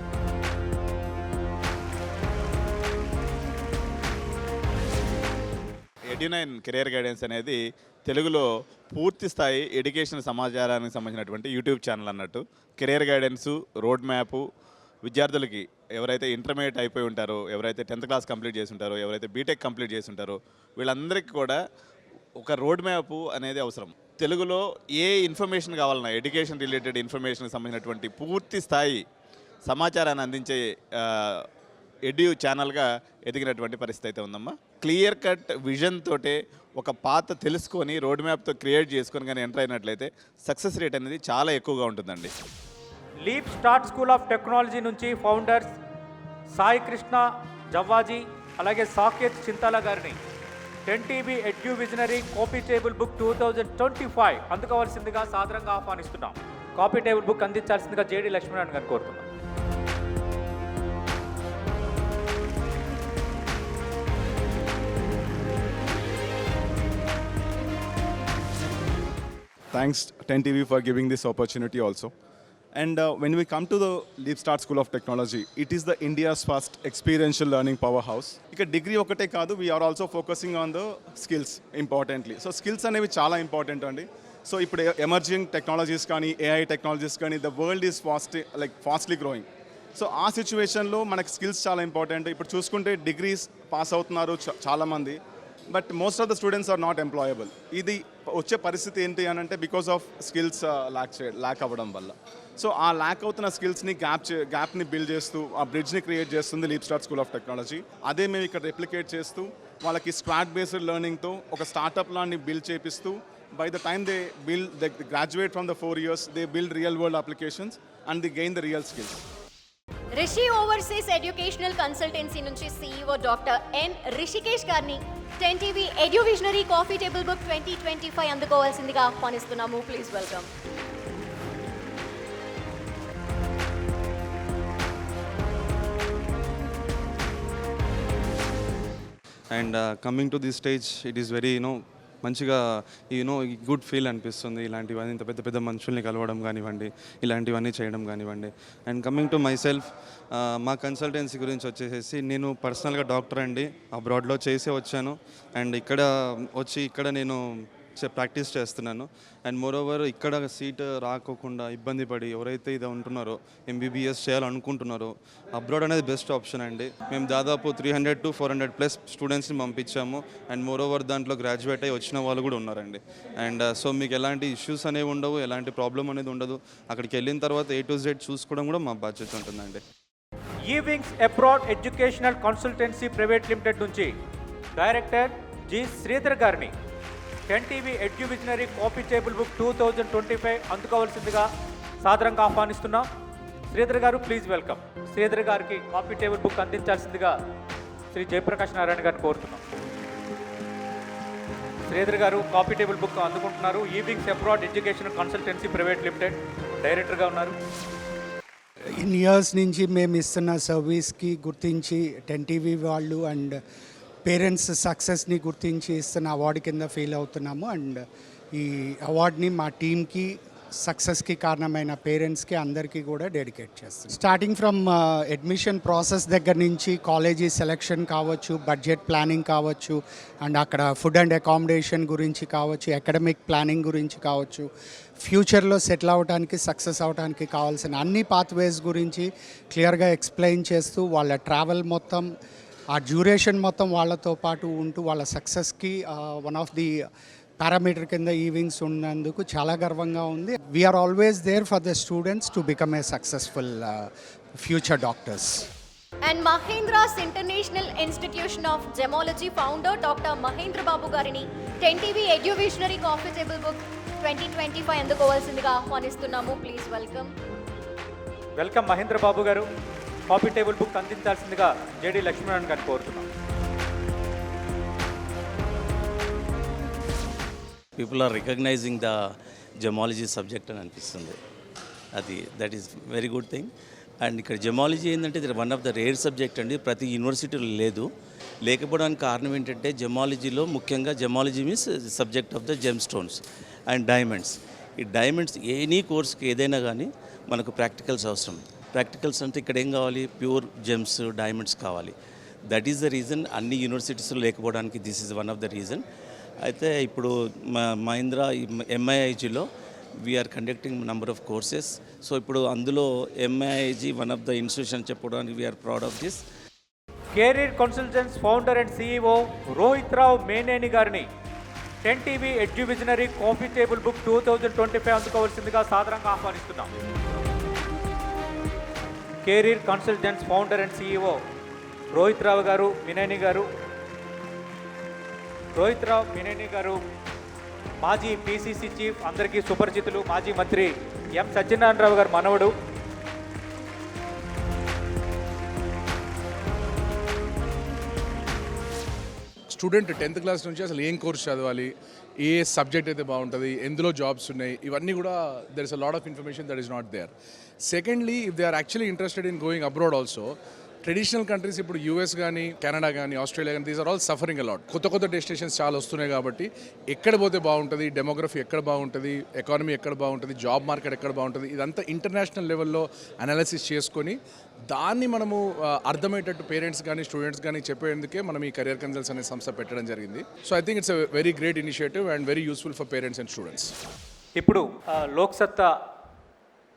[SPEAKER 4] ఎడ్యు9 career guidance అనేది తెలుగులో పూర్తి స్థాయి ఎడ్యుకేషన్ సమాచారానికి సంబంధించినటువంటి యూట్యూబ్ ఛానల్ అన్నట్టు. కెరియర్ గైడెన్సు, రోడ్ మ్యాపు, విద్యార్థులకి ఎవరైతే ఇంటర్మీడియట్ అయిపోయి ఉంటారో, ఎవరైతే 10th క్లాస్ కంప్లీట్ చేసి ఉంటారో, ఎవరైతే బీటెక్ కంప్లీట్ చేసి ఉంటారో వీళ్ళందరికీ కూడా ఒక రోడ్ మ్యాపు అనేది అవసరం. తెలుగులో ఏ ఇన్ఫర్మేషన్ కావాలన్నా, ఎడ్యుకేషన్ రిలేటెడ్ ఇన్ఫర్మేషన్కి సంబంధించినటువంటి పూర్తి స్థాయి సమాచారాన్ని అందించే ఎడ్యు ఛానల్గా ఎదిగినటువంటి పరిస్థితి అయితే ఉందమ్మా. క్లియర్ కట్ విజన్ తోటే ఒక పాత తెలుసుకొని రోడ్ మ్యాప్తో క్రియేట్ చేసుకొని కానీ ఎంటర్ అయినట్లయితే సక్సెస్ రేట్ అనేది చాలా ఎక్కువగా ఉంటుందండి.
[SPEAKER 1] Leap start school of technology నుంచి ఫౌండర్స్ సాయి కృష్ణ జవ్వాజీ అలాగే సాకేత్ చింతాల గారిని 10TV ఎడ్యువిజనరీ కాపీ టేబుల్ బుక్ 2025 అందుకోవాల్సిందిగా సాదరంగా ఆహ్వానిస్తున్నాం. కాపీ టేబుల్ బుక్ అందించాల్సిందిగా జేడి లక్ష్మీనారాయణ గారిని కోరుతున్నాం.
[SPEAKER 5] Thanks 10TV for giving this opportunity also. And when we come to the Leap Start School of Technology, it is the India's first experiential learning powerhouse. Ika degree okate kaadu, we are also focusing on the skills importantly. So skills anevi chaala important andi. So ippudu emerging technologies kaani, AI technologies kaani, the world is fastly growing. So ఆ సిచ్యువేషన్లో మనకి skills చాలా important. ఇప్పుడు చూసుకుంటే degrees pass అవుతున్నారు చాలా మంది, but most of the students are not employable. ఇది వచ్చే పరిస్థితి ఏంటి అని అంటే బికాస్ ఆఫ్ స్కిల్స్ ల్యాక్ అవ్వడం వల్ల. సో ఆ ల్యాక్ అవుతున్న స్కిల్స్ని గ్యాప్ని బిల్డ్ చేస్తూ ఆ బ్రిడ్జ్ని క్రియేట్ చేస్తుంది leap start school of technology. అదే మేము ఇక్కడ రెప్లికేట్ చేస్తూ వాళ్ళకి స్క్వాడ్ బేస్డ్ లెర్నింగ్తో ఒక స్టార్టప్ లాన్ని బిల్డ్ చేపిస్తూ by the time they graduate from the 4 years they build real world applications and they gain the real skills.
[SPEAKER 3] Rishi overseas educational consultancy నుంచి CEO డాక్టర్ ఎన్ రిషికేష్ గారిని 10TV ఎడ్యువిజనరీ కాఫీ టేబుల్ బుక్ 2025 అందుకోవాల్సిందిగా ఆహ్వానిస్తున్నాము. Please welcome.
[SPEAKER 24] And coming to this stage it is very మంచిగా good feel అనిపిస్తుంది. ఇలాంటివన్నీ ఇంత పెద్ద పెద్ద మనుషుల్ని కలవడం కానివ్వండి, ఇలాంటివన్నీ చేయడం కానివ్వండి. And coming to my self, మా కన్సల్టెన్సీ గురించి వచ్చేసేసి నేను పర్సనల్గా డాక్టర్ అండి, అబ్రాడ్లో చేసే వచ్చాను. అండ్ ఇక్కడ నేను ప్రాక్టీస్ చేస్తున్నాను. అండ్ మోరోవర్ ఇక్కడ సీట్ రాకోకుండా ఇబ్బంది పడి ఎవరైతే ఇది ఉంటున్నారో MBBS చేయాలనుకుంటున్నారో అబ్రాడ్ అనేది బెస్ట్ ఆప్షన్ అండి. మేము దాదాపు 300 to 400+ స్టూడెంట్స్ని పంపించాము. అండ్ మోరోవర్ దాంట్లో గ్రాడ్యుయేట్ అయ్యి వచ్చిన వాళ్ళు కూడా ఉన్నారండి. అండ్ సో మీకు ఎలాంటి ఇష్యూస్ అనేవి ఉండవు, ఎలాంటి ప్రాబ్లం అనేది ఉండదు. అక్కడికి వెళ్ళిన తర్వాత A to Z చూసుకోవడం కూడా మా బాధ్యత ఉంటుందండి.
[SPEAKER 1] Ewings abroad educational consultancy private limited నుంచి డైరెక్టర్ జి శ్రీధర్ గారిని 10 టీవీ ఎడ్యు విజనరీ కాఫీ టేబుల్ బుక్ 2025 అందుకోవాల్సిందిగా సాదరంగా ఆహ్వానిస్తున్నాం. శ్రీధర్ గారు ప్లీజ్ వెల్కమ్. శ్రీధర్ గారికి కాఫీ టేబుల్ బుక్ అందించాల్సిందిగా శ్రీ జయప్రకాష్ నారాయణ గారిని కోరుతున్నాం. శ్రీధర్ గారు కాఫీ టేబుల్ బుక్ అందుకుంటున్నారు. Ewings abroad education consultancy private limited డైరెక్టర్గా ఉన్నారు.
[SPEAKER 7] ఇన్ ఇయర్స్ నుంచి మేము ఇస్తున్న సర్వీస్కి గుర్తించి 10 టీవీ వాళ్ళు అండ్ పేరెంట్స్ సక్సెస్ని గుర్తించి ఇస్తున్న అవార్డు కింద ఫీల్ అవుతున్నాము. అండ్ ఈ అవార్డ్ని మా టీమ్కి సక్సెస్కి కారణమైన పేరెంట్స్కి అందరికీ కూడా డెడికేట్ చేస్తాం. స్టార్టింగ్ ఫ్రమ్ అడ్మిషన్ ప్రాసెస్ దగ్గర నుంచి కాలేజీ సెలెక్షన్ కావచ్చు, బడ్జెట్ ప్లానింగ్ కావచ్చు, అండ్ అక్కడ ఫుడ్ అండ్ అకామిడేషన్ గురించి కావచ్చు, అకాడమిక్ ప్లానింగ్ గురించి కావచ్చు, ఫ్యూచర్లో సెటిల్ అవ్వడానికి సక్సెస్ అవ్వడానికి కావాల్సిన అన్ని పాత్వేస్ గురించి క్లియర్గా ఎక్స్ప్లెయిన్ చేస్తూ వాళ్ళ ట్రావెల్ మొత్తం ఆ డ్యూరేషన్ మొత్తం వాళ్ళతో పాటు ఉంటూ వాళ్ళ సక్సెస్కి వన్ ఆఫ్ ది పారామీటర్ కింద ఈవింగ్స్ ఉన్నందుకు చాలా గర్వంగా ఉంది. We are always there for the students to become a successful future doctors.
[SPEAKER 3] And Mahendra's international institution of gemology founder doctor Mahendra Babu గారిని 10 టీవీ ఎడ్యు విజనరీ కాఫీ టేబుల్ బుక్ 2025 అందుకోవాల్సిందిగా ఆహ్వానిస్తున్నాము. Please welcome.
[SPEAKER 1] Welcome Mahendra Babu గారు. Coffee table book అందించాల్సిందిగా జేడి లక్ష్మీనారాయణ గారిని కోరుతున్నాం.
[SPEAKER 6] People are recognizing the gemology subject అని అనిపిస్తుంది. That is very good thing. And ఇక్కడ జెమాలజీ ఏంటంటే ఇది one of the rare subject అండి. ప్రతి యూనివర్సిటీలో లేదు. లేకపోవడానికి కారణం ఏంటంటే జెమాలజీలో ముఖ్యంగా gemology means subject of the gem stones and diamonds. ఈ డైమండ్స్ ఎనీ కోర్స్కి ఏదైనా కానీ మనకు ప్రాక్టికల్స్ అవసరం. ప్రాక్టికల్స్ అంటే ఇక్కడ ఏం కావాలి? ప్యూర్ జెమ్స్, డైమండ్స్ కావాలి. దట్ ఈస్ ద రీజన్ అన్ని యూనివర్సిటీస్లో లేకపోవడానికి this is one of the reason. అయితే ఇప్పుడు మహీంద్రా ఎంఐఐజీలో we are conducting number of courses. So ఇప్పుడు అందులో MIIG one of the institution చెప్పడానికి we are proud of this.
[SPEAKER 1] Career consultants founder and CEO Rohit Rao Meneni గారిని 10 టీవీ ఎడ్యు విజనరీ కాఫీ టేబుల్ బుక్ 2025 అందుకోవాల్సిందిగా సాదరంగా ఆహ్వానిస్తున్నాం. Career consultants founder and CEO Rohit రావు గారు మినేని గారు. రోహిత్ రావు మినేని గారు మాజీ PCC చీఫ్, అందరికీ సుపరిచితులు, మాజీ మంత్రి ఎం సత్యనారాయణరావు గారు మనవడు.
[SPEAKER 9] స్టూడెంట్ 10th క్లాస్ నుంచి అసలు ఏం కోర్స్ చదవాలి, ఏ సబ్జెక్ట్ అయితే బాగుంటుంది, ఎందులో జాబ్స్ ఉన్నాయి, ఇవన్నీ కూడా there is a lot of information that is not there. Secondly, if they are actually interested in going abroad also, traditional countries ఇప్పుడు US కానీ, కెనడా కానీ, ఆస్ట్రేలియా కానీ, these are all suffering a lot. కొత్త కొత్త destinations చాలా వస్తున్నాయి కాబట్టి ఎక్కడ పోతే బాగుంటుంది, డెమోగ్రఫీ ఎక్కడ బాగుంటుంది, ఎకానమీ ఎక్కడ బాగుంటుంది, జాబ్ మార్కెట్ ఎక్కడ బాగుంటుంది, ఇదంతా ఇంటర్నేషనల్ లెవెల్లో అనాలిసిస్ చేసుకొని దాన్ని మనము అర్థమయ్యేటట్టు పేరెంట్స్ కానీ స్టూడెంట్స్ కానీ చెప్పేందుకే మనం ఈ కెరియర్ కన్సల్ట్స్ అనే సంస్థ పెట్టడం జరిగింది. So I think it's a very great initiative and very useful for parents and students.
[SPEAKER 1] ఇప్పుడు లోక్సత్తా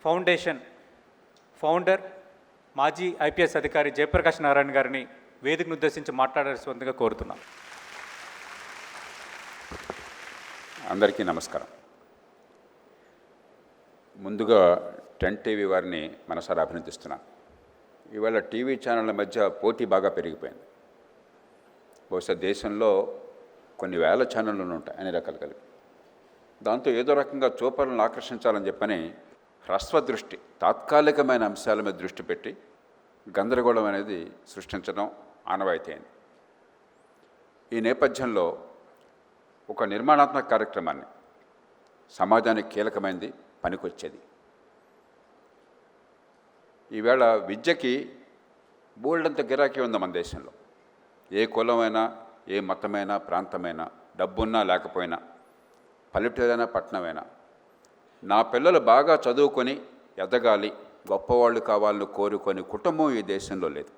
[SPEAKER 1] ఫౌండేషన్ ఫౌండర్ మాజీ IPS అధికారి జయప్రకాష్ నారాయణ గారిని వేదికను ఉద్దేశించి మాట్లాడాల్సిందిగా కోరుతున్నాం.
[SPEAKER 11] అందరికీ నమస్కారం. ముందుగా 10 టీవీ వారిని మనసారా అభినందిస్తున్నాను. ఇవాళ టీవీ ఛానళ్ళ మధ్య పోటీ బాగా పెరిగిపోయింది. బహుశా దేశంలో కొన్ని వేల ఛానళ్ళు ఉంటాయి అన్ని రకాలు కలిపి. దాంతో ఏదో రకంగా చూపరులను ఆకర్షించాలని చెప్పని హ్రస్వ దృష్టి, తాత్కాలికమైన అంశాల మీద దృష్టి పెట్టి గందరగోళం అనేది సృష్టించడం ఆనవాయితీ అయింది. ఈ నేపథ్యంలో ఒక నిర్మాణాత్మక కార్యక్రమాన్ని, సమాజానికి కీలకమైనది, పనికొచ్చేది. ఈవేళ విద్యకి బోల్డంత గిరాకీ ఉంది మన దేశంలో. ఏ కులమైనా, ఏ మతమైనా, ప్రాంతమైనా, డబ్బున్నా లేకపోయినా, పల్లెటూరైనా పట్టణమైనా, నా పిల్లలు బాగా చదువుకొని ఎదగాలి, గొప్పవాళ్ళు కావాలని కోరుకొని కుటుంబం ఈ దేశంలో లేదు.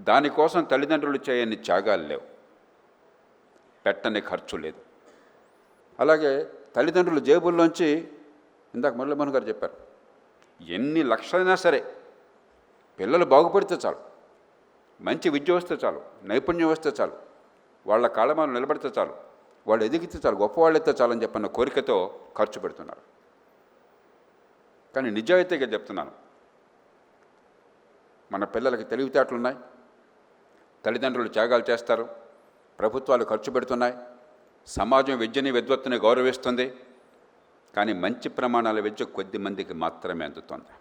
[SPEAKER 11] దానికోసం తల్లిదండ్రులు చేయని త్యాగాలు లేవు, పెట్టని ఖర్చు లేదు. అలాగే తల్లిదండ్రుల జేబుల్లోంచి ఇందాక మురళీమోహన్ గారు చెప్పారు, ఎన్ని లక్షలైనా సరే పిల్లలు బాగుపడితే చాలు, మంచి విద్య వస్తే చాలు, నైపుణ్యం వస్తే చాలు, వాళ్ళ కాళ్ళ మీద నిలబడితే చాలు, వాళ్ళు ఎదిగితే చాలు, గొప్పవాళ్ళు అయితే చాలని చెప్పన్న కోరికతో ఖర్చు పెడుతున్నారు. కానీ నిజాయితీగా చెప్తున్నాను, మన పిల్లలకి తెలివితేటలు ఉన్నాయి, తల్లిదండ్రులు త్యాగాలు చేస్తారు, ప్రభుత్వాలు ఖర్చు పెడుతున్నాయి, సమాజం విద్యని విద్వత్తుని గౌరవిస్తుంది, కానీ మంచి ప్రమాణాల విద్య కొద్ది మందికి మాత్రమే అందుతుంది.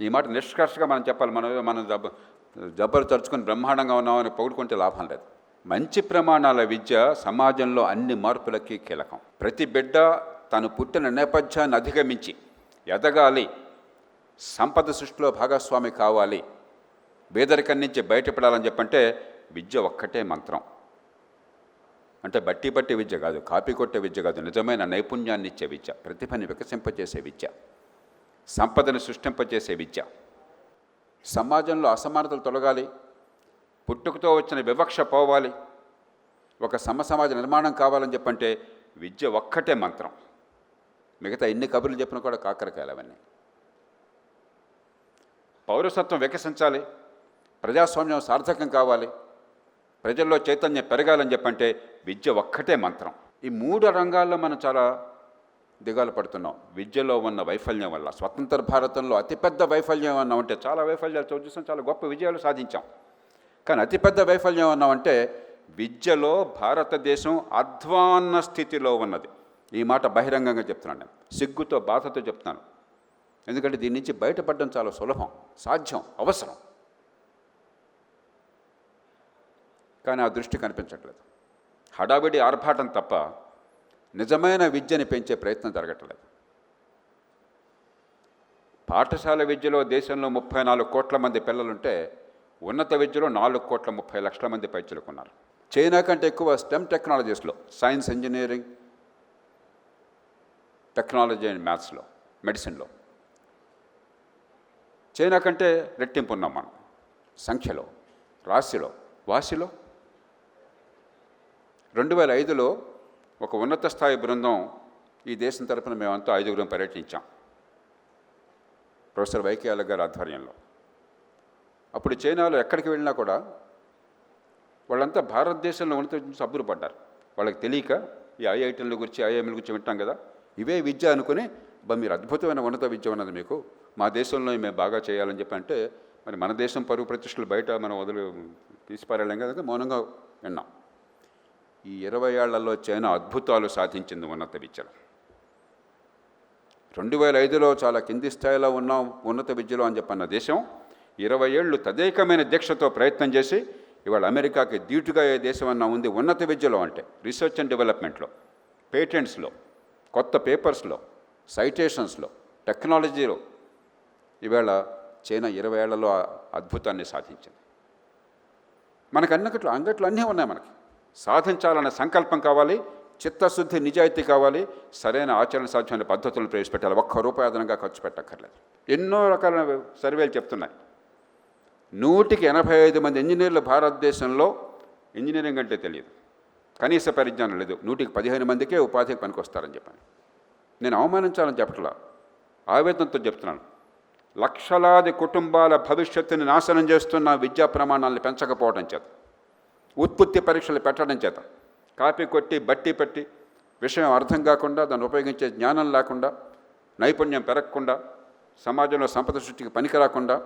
[SPEAKER 11] ఈ మాట నిష్కర్షగా మనం చెప్పాలి. మనం జబ్బలు తరుచుకొని బ్రహ్మాండంగా ఉన్నామని పొగుడుకుంటే లాభం లేదు. మంచి ప్రమాణాల విద్య సమాజంలో అన్ని మార్పులకి కీలకం. ప్రతి బిడ్డ తను పుట్టిన నేపథ్యాన్ని అధిగమించి ఎదగాలి, సంపద సృష్టిలో భాగస్వామి కావాలి, పేదరికం నుంచి బయటపడాలని చెప్పంటే విద్య ఒక్కటే మంత్రం. అంటే బట్టి బట్టి విద్య కాదు, కాపీ కొట్టే విద్య కాదు, నిజమైన నైపుణ్యాన్ని ఇచ్చే విద్య, ప్రతిభని వికసింపజేసే విద్య, సంపదను సృష్టింపజేసే విద్య. సమాజంలో అసమానతలు తొలగాలి, పుట్టుకతో వచ్చిన వివక్ష పోవాలి, ఒక సమసమాజ నిర్మాణం కావాలని చెప్పంటే విద్య ఒక్కటే మంత్రం. మిగతా ఎన్ని కబుర్లు చెప్పినా కూడా కాకరకాయలు అవన్నీ. పౌరసత్వం వికసించాలి, ప్రజాస్వామ్యం సార్థకం కావాలి, ప్రజల్లో చైతన్యం పెరగాలని చెప్పంటే విద్య ఒక్కటే మంత్రం. ఈ 3 రంగాల్లో మనం చాలా దిగాలు పడుతున్నాం విద్యలో ఉన్న వైఫల్యం వల్ల. స్వతంత్ర భారతంలో అతిపెద్ద వైఫల్యం అన్నామంటే, చాలా వైఫల్యాలు చూసాం, చాలా గొప్ప విజయాలు సాధించాం, కానీ అతిపెద్ద వైఫల్యం అన్నామంటే విద్యలో భారతదేశం అధ్వాన్న స్థితిలో ఉన్నది. ఈ మాట బహిరంగంగా చెప్తున్నాను, నేను సిగ్గుతో బాధతో చెప్తున్నాను. ఎందుకంటే దీని నుంచి బయటపడడం చాలా సులభం, సాధ్యం, అవసరం, కానీ ఆ దృష్టి కనిపించట్లేదు. హడావిడి ఆర్భాటం తప్ప నిజమైన విద్యని పెంచే ప్రయత్నం జరగట్లేదు. పాఠశాల విద్యలో దేశంలో 34 కోట్ల మంది పిల్లలుంటే ఉన్నత విద్యలో 4,30,00,000 మంది పైచిలుకున్నారు. చైనా కంటే ఎక్కువ స్టెమ్ టెక్నాలజీస్లో, సైన్స్, ఇంజనీరింగ్, టెక్నాలజీ అండ్ మ్యాథ్స్లో, మెడిసిన్లో చైనా కంటే రెట్టింపు ఉన్నాం మనం సంఖ్యలో, రాశిలో, వాసిలో. 2005లో ఒక ఉన్నత స్థాయి బృందం ఈ దేశం తరపున మేమంతా 5గురం పర్యటించాం, ప్రొఫెసర్ వైకేఎల్ గారి ఆధ్వర్యంలో. అప్పుడు చైనాలో ఎక్కడికి వెళ్ళినా కూడా వాళ్ళంతా భారతదేశంలో ఉన్నత విద్య గురించి అబ్బురపడ్డారు. వాళ్ళకి తెలియక ఈ ఐఐటీల గురించి, ఐఐఎంల గురించి వింటాం కదా, ఇవే విద్య అనుకుని, మీరు అద్భుతమైన ఉన్నత విద్య ఉన్నది మీకు, మా దేశంలో మేము బాగా చేయాలని చెప్పి అంటే, మరి మన దేశం పరువు ప్రతిష్టలు బయట మనం తీసిపారేళ్ళం కదా, మౌనంగా విన్నాం. ఈ 20 ఏళ్లలో చైనా అద్భుతాలు సాధించింది ఉన్నత విద్యలో. 2005లో చాలా కింది స్థాయిలో ఉన్నాం ఉన్నత విద్యలో అని చెప్పన్న దేశం 20 ఏళ్ళు తదేకమైన దీక్షతో ప్రయత్నం చేసి ఇవాళ అమెరికాకి ధీటుగా ఏ దేశం అన్నా ఉంది ఉన్నత విద్యలో అంటే, రీసెర్చ్ అండ్ డెవలప్మెంట్లో, పేటెంట్స్లో, కొత్త పేపర్స్లో, సైటేషన్స్లో, టెక్నాలజీలో. ఇవాళ చైనా 20 ఏళ్లలో అద్భుతాన్ని సాధించింది. మనకు అంగట్లో అన్నీ ఉన్నాయి. మనకి సాధించాలనే సంకల్పం కావాలి, చిత్తశుద్ధి, నిజాయితీ కావాలి, సరైన ఆచరణ సాధ్యమైన పద్ధతులను ప్రవేశపెట్టాలి. ₹1 అదనంగా ఖర్చు పెట్టక్కర్లేదు. ఎన్నో రకాల సర్వేలు చెప్తున్నాయి 100కి 85 మంది ఇంజనీర్లు భారతదేశంలో ఇంజనీరింగ్ అంటే తెలియదు, కనీస పరిజ్ఞానం లేదు. 100కి 15 మందికే ఉపాధికి పనికొస్తారని చెప్పాను. నేను అవమానించాలని చెప్పట్లా, ఆవేదనతో చెప్తున్నాను. లక్షలాది కుటుంబాల భవిష్యత్తుని నాశనం చేస్తున్న విద్యా ప్రమాణాలను పెంచకపోవడం చేత, ఉత్పత్తి పరీక్షలు పెట్టడం చేత, కాపీ కొట్టి బట్టి పెట్టి విషయం అర్థం కాకుండా, దాన్ని ఉపయోగించే జ్ఞానం లేకుండా, నైపుణ్యం పెరగకుండా, సమాజంలో సంపద సృష్టికి పనికిరాకుండా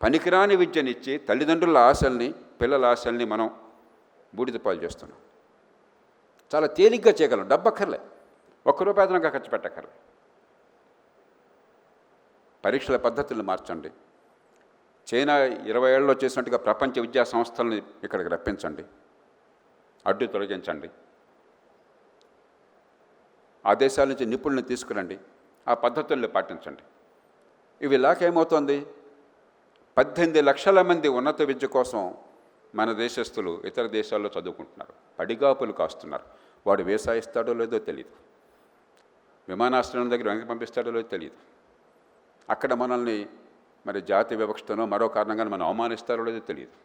[SPEAKER 11] పనికిరాని విద్యనిచ్చి తల్లిదండ్రుల ఆశల్ని, పిల్లల ఆశల్ని మనం బూడిద పాలు చేస్తున్నాం. చాలా తేలిగ్గా చేయగలం, డబ్బక్కర్లే, ₹1 అదనంగా ఖర్చు పెట్టక్కర్లే. పరీక్షల పద్ధతులను మార్చండి. చైనా 20 ఏళ్ళలో చేసినట్టుగా ప్రపంచ విద్యా సంస్థలని ఇక్కడికి రప్పించండి, అడ్డు తొలగించండి. ఆ దేశాల నుంచి నిపుణులను తీసుకురండి, ఆ పద్ధతుల్ని పాటించండి. ఇవి ఏమవుతోంది, 18 లక్షల మంది ఉన్నత విద్య కోసం మన దేశస్తులు ఇతర దేశాల్లో చదువుకుంటున్నారు, పడిగాపులు కాస్తున్నారు. వాడు వీసా ఇస్తాడో లేదో తెలియదు, విమానాశ్రయం దగ్గర వెనక్కి పంపిస్తాడో లేదో తెలియదు. అక్కడ మనల్ని మరి జాతి వివక్షతనో మరో కారణంగా మనం అవమానిస్తారో లేదో తెలియదు.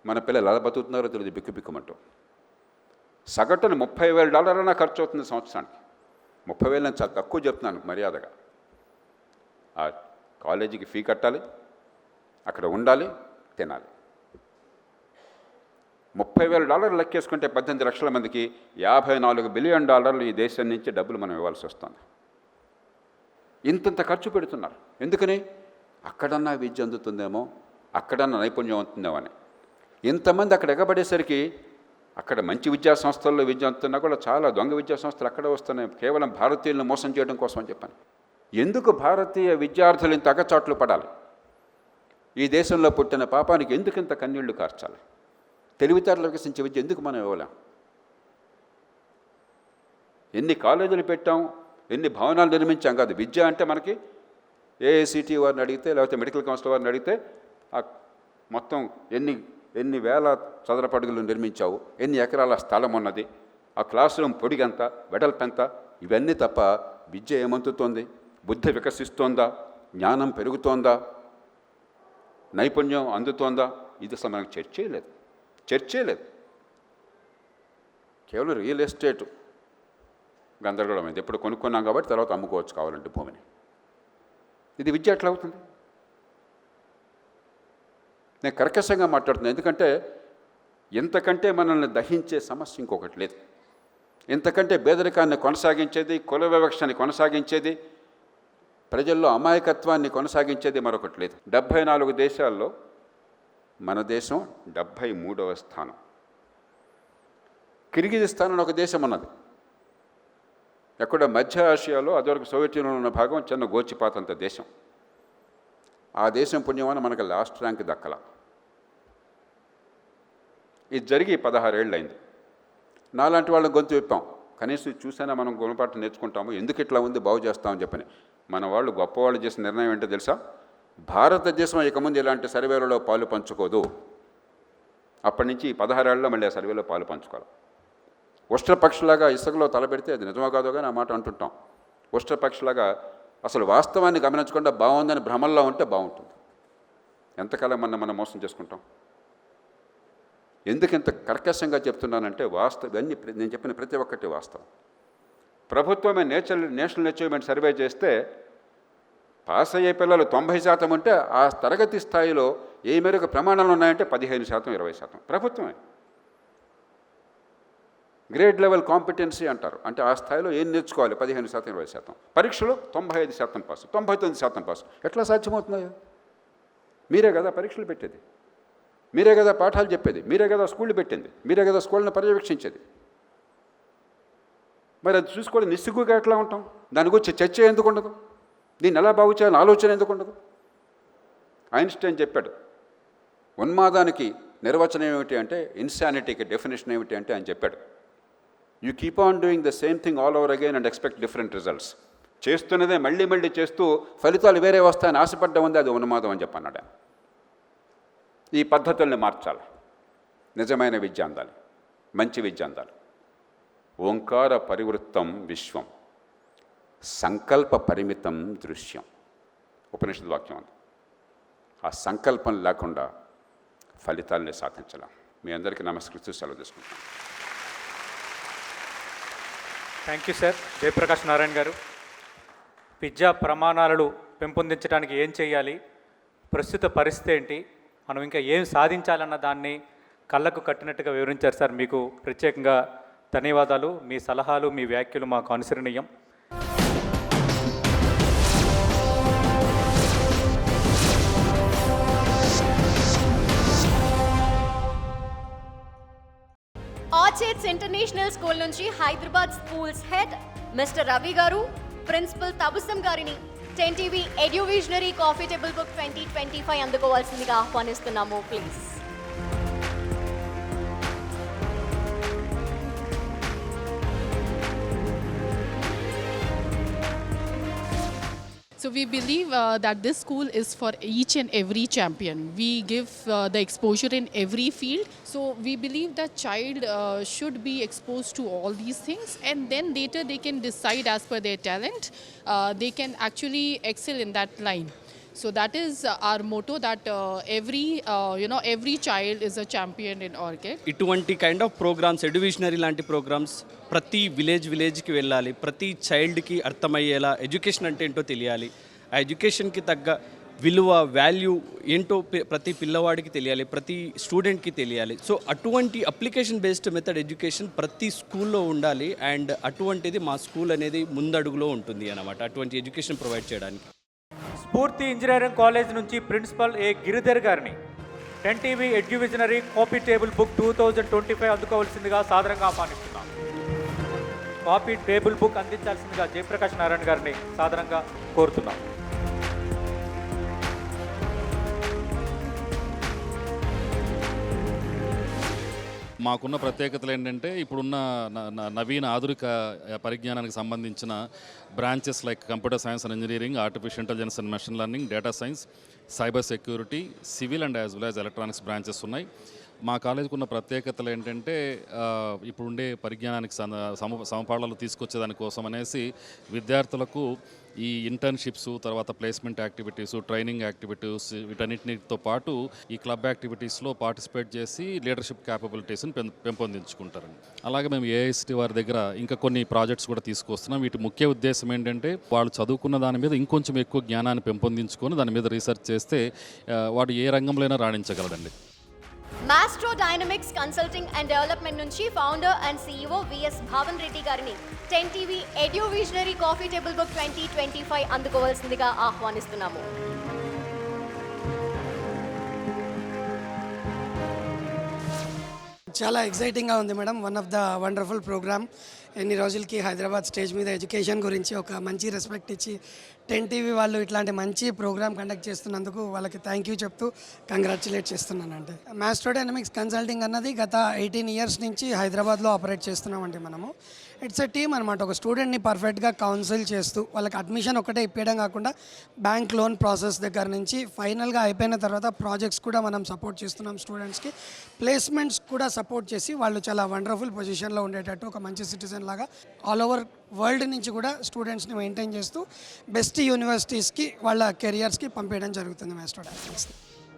[SPEAKER 11] మన పిల్లలు ఎలా బతుకుతున్నారో తెలియదు, బిక్కుబిక్కుమంటూ. సగటున $30,000 ఖర్చు అవుతుంది సంవత్సరానికి. 30,000 నేను చాలా తక్కువ చెప్తున్నాను మర్యాదగా. ఆ కాలేజీకి ఫీ కట్టాలి, అక్కడ ఉండాలి, తినాలి. $30,000 లెక్కేసుకుంటే 18 లక్షల మందికి $54 బిలియన్ ఈ దేశం నుంచి డబ్బులు మనం ఇవ్వాల్సి వస్తుంది. ఇంతంత ఖర్చు పెడుతున్నారు. ఎందుకని? అక్కడన్నా విద్య అందుతుందేమో, అక్కడన్నా నైపుణ్యం అవుతుందేమో అని. ఇంతమంది అక్కడ ఎగబడేసరికి అక్కడ మంచి విద్యా సంస్థల్లో విద్య అందుతున్నా కూడా చాలా దొంగ విద్యా సంస్థలు అక్కడే వస్తున్నాయి, కేవలం భారతీయులను మోసం చేయడం కోసం అని చెప్పాను. ఎందుకు భారతీయ విద్యార్థులు ఇంత అగచాట్లు పడాలి? ఈ దేశంలో పుట్టిన పాపానికి ఎందుకు ఇంత కన్నీళ్లు కార్చాలి? తెలివితేటలకు వికసించే విద్య ఎందుకు మనం ఇవ్వలేం? ఎన్ని కాలేజీలు పెట్టాం, ఎన్ని భవనాలు నిర్మించాం కాదు. విద్య అంటే మనకి ఏఐసిటి వారిని అడిగితే, లేకపోతే మెడికల్ కౌన్సిల్ వారిని అడిగితే మొత్తం ఎన్ని వేల చదరపడుగులు నిర్మించావు, ఎన్ని ఎకరాల స్థలం ఉన్నది, ఆ క్లాస్ రూమ్ పొడిగంత, వెడల్పెంత, ఇవన్నీ తప్ప విద్య ఏమంతుతోంది? బుద్ధి వికసిస్తోందా? జ్ఞానం పెరుగుతోందా? నైపుణ్యం అందుతోందా? ఇది అసలు మనకు చర్చే లేదు. కేవలం రియల్ ఎస్టేట్ గందరగోళమైంది. ఎప్పుడు కొనుక్కున్నాం కాబట్టి తర్వాత అమ్ముకోవచ్చు కావాలంటే భూమిని. ఇది విద్య ఎట్లా అవుతుంది? నేను కర్కశంగా మాట్లాడుతున్నాను, ఎందుకంటే ఇంతకంటే మనల్ని దహించే సమస్య ఇంకొకటి లేదు. ఇంతకంటే పేదరికాన్ని కొనసాగించేది, కుల వివక్షని కొనసాగించేది, ప్రజల్లో అమాయకత్వాన్ని కొనసాగించేది మరొకటి లేదు. 74 దేశాల్లో మన దేశం 73వ స్థానం. కిర్గిజిస్తాన్ అని ఒక దేశం ఉన్నది, ఎక్కడ మధ్య ఆసియాలో, అదివరకు సోవియట్ యూనియన్లో ఉన్న భాగం, చిన్న గోచిపాతంత దేశం. ఆ దేశం పుణ్యమాన మనకు లాస్ట్ ర్యాంక్ దక్కల. ఇది జరిగి 16 ఏళ్ళు అయింది. నాలాంటి వాళ్ళని గొంతు విప్పాం, కనీసం చూసైనా మనం గుణపాఠం నేర్చుకుంటాము, ఎందుకు ఇట్లా ఉంది బాగు చేస్తామని చెప్పని. మన వాళ్ళు గొప్పవాళ్ళు చేసిన నిర్ణయం ఏంటో తెలుసా? భారతదేశం ఇక ముందు ఇలాంటి సర్వేలలో పాలు పంచుకోదు. అప్పటి నుంచి 16 ఏళ్ళలో మళ్ళీ ఆ సర్వేలో పాలు పంచుకోవాలి. ఉష్ట్రపక్షిలాగా ఇసుకలో తలపెడితే అది నిజమో కాదో కానీ ఆ మాట అంటుంటాం. ఉష్ట్రపక్షిలాగా అసలు వాస్తవాన్ని గమనించకుండా బాగుందని భ్రమల్లో ఉంటే బాగుంటుంది. ఎంతకాలం మనం మోసం చేసుకుంటాం? ఎందుకు ఇంత కర్కశంగా చెప్తున్నానంటే వాస్తవం, నేను చెప్పిన ప్రతి ఒక్కటి వాస్తవం. ప్రభుత్వమే నేషనల్ అచీవ్మెంట్ సర్వే చేస్తే పాస్ అయ్యే పిల్లలు 90% ఉంటే ఆ తరగతి స్థాయిలో ఏ మేరకు ప్రమాణాలు ఉన్నాయంటే 15%, 20%. ప్రభుత్వమే. గ్రేడ్ లెవెల్ కాంపిటెన్సీ అంటారు, అంటే ఆ స్థాయిలో ఏం నేర్చుకోవాలి? 15%, 20%. పరీక్షలో 95% పాస్, 99% పాస్. ఎట్లా సాధ్యమవుతున్నాయో? మీరే కదా పరీక్షలు పెట్టేది, మీరే కదా పాఠాలు చెప్పేది, మీరే కదా స్కూళ్ళు పెట్టింది, మీరే కదా స్కూళ్ళని పర్యవేక్షించేది. మరి అది చూసుకోవడం నిస్సిగ్గుగా ఎట్లా ఉంటాం? దాని గురించి చర్చ ఎందుకు ఉండదు? దీన్ని ఎలా బాగు చేయాలని ఆలోచన ఎందుకు ఉండదు? ఐన్స్టైన్ చెప్పాడు, ఉన్మాదానికి నిర్వచనం ఏమిటి అంటే, ఇన్సానిటీకి డెఫినేషన్ ఏమిటి అంటే ఆయన చెప్పాడు, you keep on doing the same thing all over again and expect different results. చేస్తున్నదే మళ్ళీ చేస్తూ ఫలితాలు వేరే వస్తాయని ఆశపడ్డం ఉంది, అది ఉన్మాదం అని చెప్పన్నాడు. ఈ పద్ధతుల్ని మార్చాలి. నిజమైన విద్య అందాలి, మంచి విద్య అందాలి. ఓంకార పరివృత్తం విశ్వం, సంకల్ప పరిమితం దృశ్యం, ఉపనిషత్ వాక్యం ఉంది. ఆ సంకల్పం లేకుండా ఫలితాలని సాధించలేం. మీ అందరికీ నమస్కరిస్తూ సెలవు తీసుకుంటాను.
[SPEAKER 1] Thank you sir. Jayaprakash Narayana గారు, విద్యా ప్రమాణాలను పెంపొందించడానికి ఏం చేయాలి, ప్రస్తుత పరిస్థితి ఏంటి, మనం ఇంకా ఏం సాధించాలన్న దాన్ని కళ్ళకు కట్టినట్టుగా వివరించారు సార్. మీకు ప్రత్యేకంగా ధన్యవాదాలు. మీ సలహాలు, మీ వ్యాఖ్యలు మాకు అనుసరణీయం.
[SPEAKER 3] ఆర్చర్డ్స్ ఇంటర్నేషనల్ స్కూల్ నుంచి Hyderabad schools head mister Ravi గారు, ప్రిన్సిపల్ తబుసం గారిని 10TV ఎడ్యువిజనరీ కాఫీ టేబుల్ బుక్ 2025 అందుకోవాల్సిందిగా ఆహ్వానిస్తున్నాము. Please.
[SPEAKER 12] So we believe that this school is for each and every champion. We give the exposure in every field. So we believe that child should be exposed to all these things, and then later they can decide as per their talent. They can actually excel in that line. So that is our motto, that every child is a champion in Orchid.
[SPEAKER 13] ఇటువంటి kind of programmes, ఎడ్యువిజనరీ లాంటి programmes ప్రతి విలేజ్కి వెళ్ళాలి. ప్రతి చైల్డ్కి అర్థమయ్యేలా education అంటే ఏంటో తెలియాలి. ఆ ఎడ్యుకేషన్కి తగ్గ విలువ, వాల్యూ ఏంటో ప్రతి పిల్లవాడికి తెలియాలి, ప్రతి స్టూడెంట్కి తెలియాలి. సో అటువంటి అప్లికేషన్ బేస్డ్ మెథడ్ ఎడ్యుకేషన్ ప్రతి స్కూల్లో ఉండాలి. అండ్ అటువంటిది మా స్కూల్ అనేది ముందడుగులో ఉంటుంది అన్నమాట, అటువంటి ఎడ్యుకేషన్ ప్రొవైడ్ చేయడానికి.
[SPEAKER 1] స్ఫూర్తి ఇంజనీరింగ్ కాలేజ్ నుంచి ప్రిన్సిపల్ ఏ గిరిధర్ గారిని 10 TV eduvisionary coffee table book 2025 అందుకోవాల్సిందిగా సాదరంగా ఆహ్వానిస్తున్నాం. కాపీ టేబుల్ బుక్ అందించాల్సిందిగా జయప్రకాష్ నారాయణ గారిని సాదరంగా కోరుతున్నాం.
[SPEAKER 8] మాకున్న ప్రత్యేకతలు ఏంటంటే ఇప్పుడున్న నవీన ఆధునిక పరిజ్ఞానానికి సంబంధించిన branches like computer science and engineering, artificial intelligence and machine learning, data science, cyber security, civil and as well as electronics branches ఉన్నాయి. మా కాలేజీకి ఉన్న ప్రత్యేకతలు ఏంటంటే ఇప్పుడుండే పరిజ్ఞానానికి సమపాళలు తీసుకొచ్చేదానికోసం అనేసి విద్యార్థులకు ఈ ఇంటర్న్షిప్స్, తర్వాత ప్లేస్మెంట్ యాక్టివిటీస్, ట్రైనింగ్ యాక్టివిటీస్, వీటన్నిటితో పాటు ఈ క్లబ్ యాక్టివిటీస్లో పార్టిసిపేట్ చేసి లీడర్షిప్ క్యాపబిలిటీస్ని పెంపొందించుకుంటారండి. అలాగే మేము ఏఐసిటీ వారి దగ్గర ఇంకా కొన్ని ప్రాజెక్ట్స్ కూడా తీసుకొస్తున్నాం. వీటి ముఖ్య ఉద్దేశం ఏంటంటే వాళ్ళు చదువుకున్న దాని మీద ఇంకొంచెం ఎక్కువ జ్ఞానాన్ని పెంపొందించుకొని దాని మీద రీసెర్చ్ చేస్తే వాడు ఏ రంగంలోనైనా రాణించగలడండి.
[SPEAKER 3] Maestro dynamics consulting and development నుంచి founder and CEO VS Bhavan Reddy గారిని 10 TV eduvisionary coffee table book 2025 అందుకోవాల్సిందిగా ఆహ్వానిస్తున్నాము.
[SPEAKER 14] చాలా ఎక్సైటింగ్గా ఉంది madam. One of the wonderful program. ఎన్ని రోజులకి హైదరాబాద్ స్టేజ్ మీద ఎడ్యుకేషన్ గురించి ఒక మంచి రెస్పెక్ట్ ఇచ్చి 10 టీవీ వాళ్ళు ఇట్లాంటి మంచి ప్రోగ్రామ్ కండక్ట్ చేస్తున్నందుకు వాళ్ళకి థ్యాంక్ యూ చెప్తూ కంగ్రాచులేట్ చేస్తున్నానండి. మాస్ట్రో డైనమిక్స్ కన్సల్టింగ్ అన్నది గత 18 ఇయర్స్ నుంచి హైదరాబాద్లో ఆపరేట్ చేస్తున్నామండి మనము. ఇట్స్ ఎ టీమ్ అనమాట. ఒక స్టూడెంట్ని పర్ఫెక్ట్గా కౌన్సిల్ చేస్తూ వాళ్ళకి అడ్మిషన్ ఒకటే ఇప్పించడం కాకుండా బ్యాంక్ లోన్ ప్రాసెస్ దగ్గర నుంచి ఫైనల్గా అయిపోయిన తర్వాత ప్రాజెక్ట్స్ కూడా మనం సపోర్ట్ చేస్తున్నాం. స్టూడెంట్స్కి ప్లేస్మెంట్స్ కూడా సపోర్ట్ చేసి వాళ్ళు చాలా వండర్ఫుల్ పొజిషన్లో ఉండేటట్టు ఒక మంచి సిటిజన్ లాగా ఆల్ ఓవర్ వరల్డ్ నుంచి కూడా స్టూడెంట్స్ని మెయింటైన్ చేస్తూ బెస్ట్ యూనివర్సిటీస్కి వాళ్ళ కెరియర్స్కి పంపించడం జరుగుతుంది మాస్టర్ డైనమిక్స్.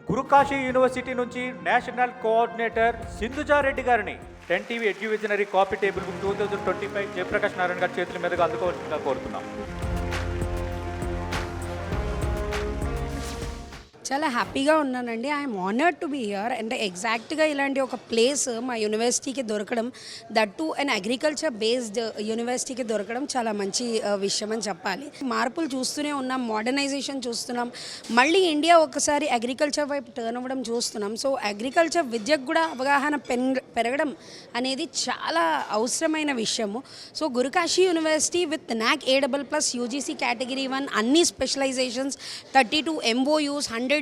[SPEAKER 1] గురుకాశీ యూనివర్సిటీ నుంచి నేషనల్ కోఆర్డినేటర్ సింధుజారెడ్డి గారిని 10 TV eduvisionary coffee table book 2025 Jayaprakash Narayana గారి చేతుల మీదుగా అందుకోవాల్సిందిగా కోరుతున్నాం.
[SPEAKER 15] చాలా హ్యాపీగా ఉన్నానండి. I'm honoured to be here. And ఎగ్జాక్ట్గా ఇలాంటి ఒక ప్లేస్ మా యూనివర్సిటీకి దొరకడం, that too and agriculture based యూనివర్సిటీకి దొరకడం చాలా మంచి విషయం అని చెప్పాలి. మార్పులు చూస్తూనే ఉన్నాం, మోడర్నైజేషన్ చూస్తున్నాం. మళ్ళీ ఇండియా ఒకసారి అగ్రికల్చర్ వైపు టర్న్ అవ్వడం చూస్తున్నాం. సో అగ్రికల్చర్ విద్యకు కూడా అవగాహన పెరగడం అనేది చాలా అవసరమైన విషయము. So Gurukashi university with NAC A++ UGC category 1 అన్ని స్పెషలైజేషన్స్, 32 MOUs, 100+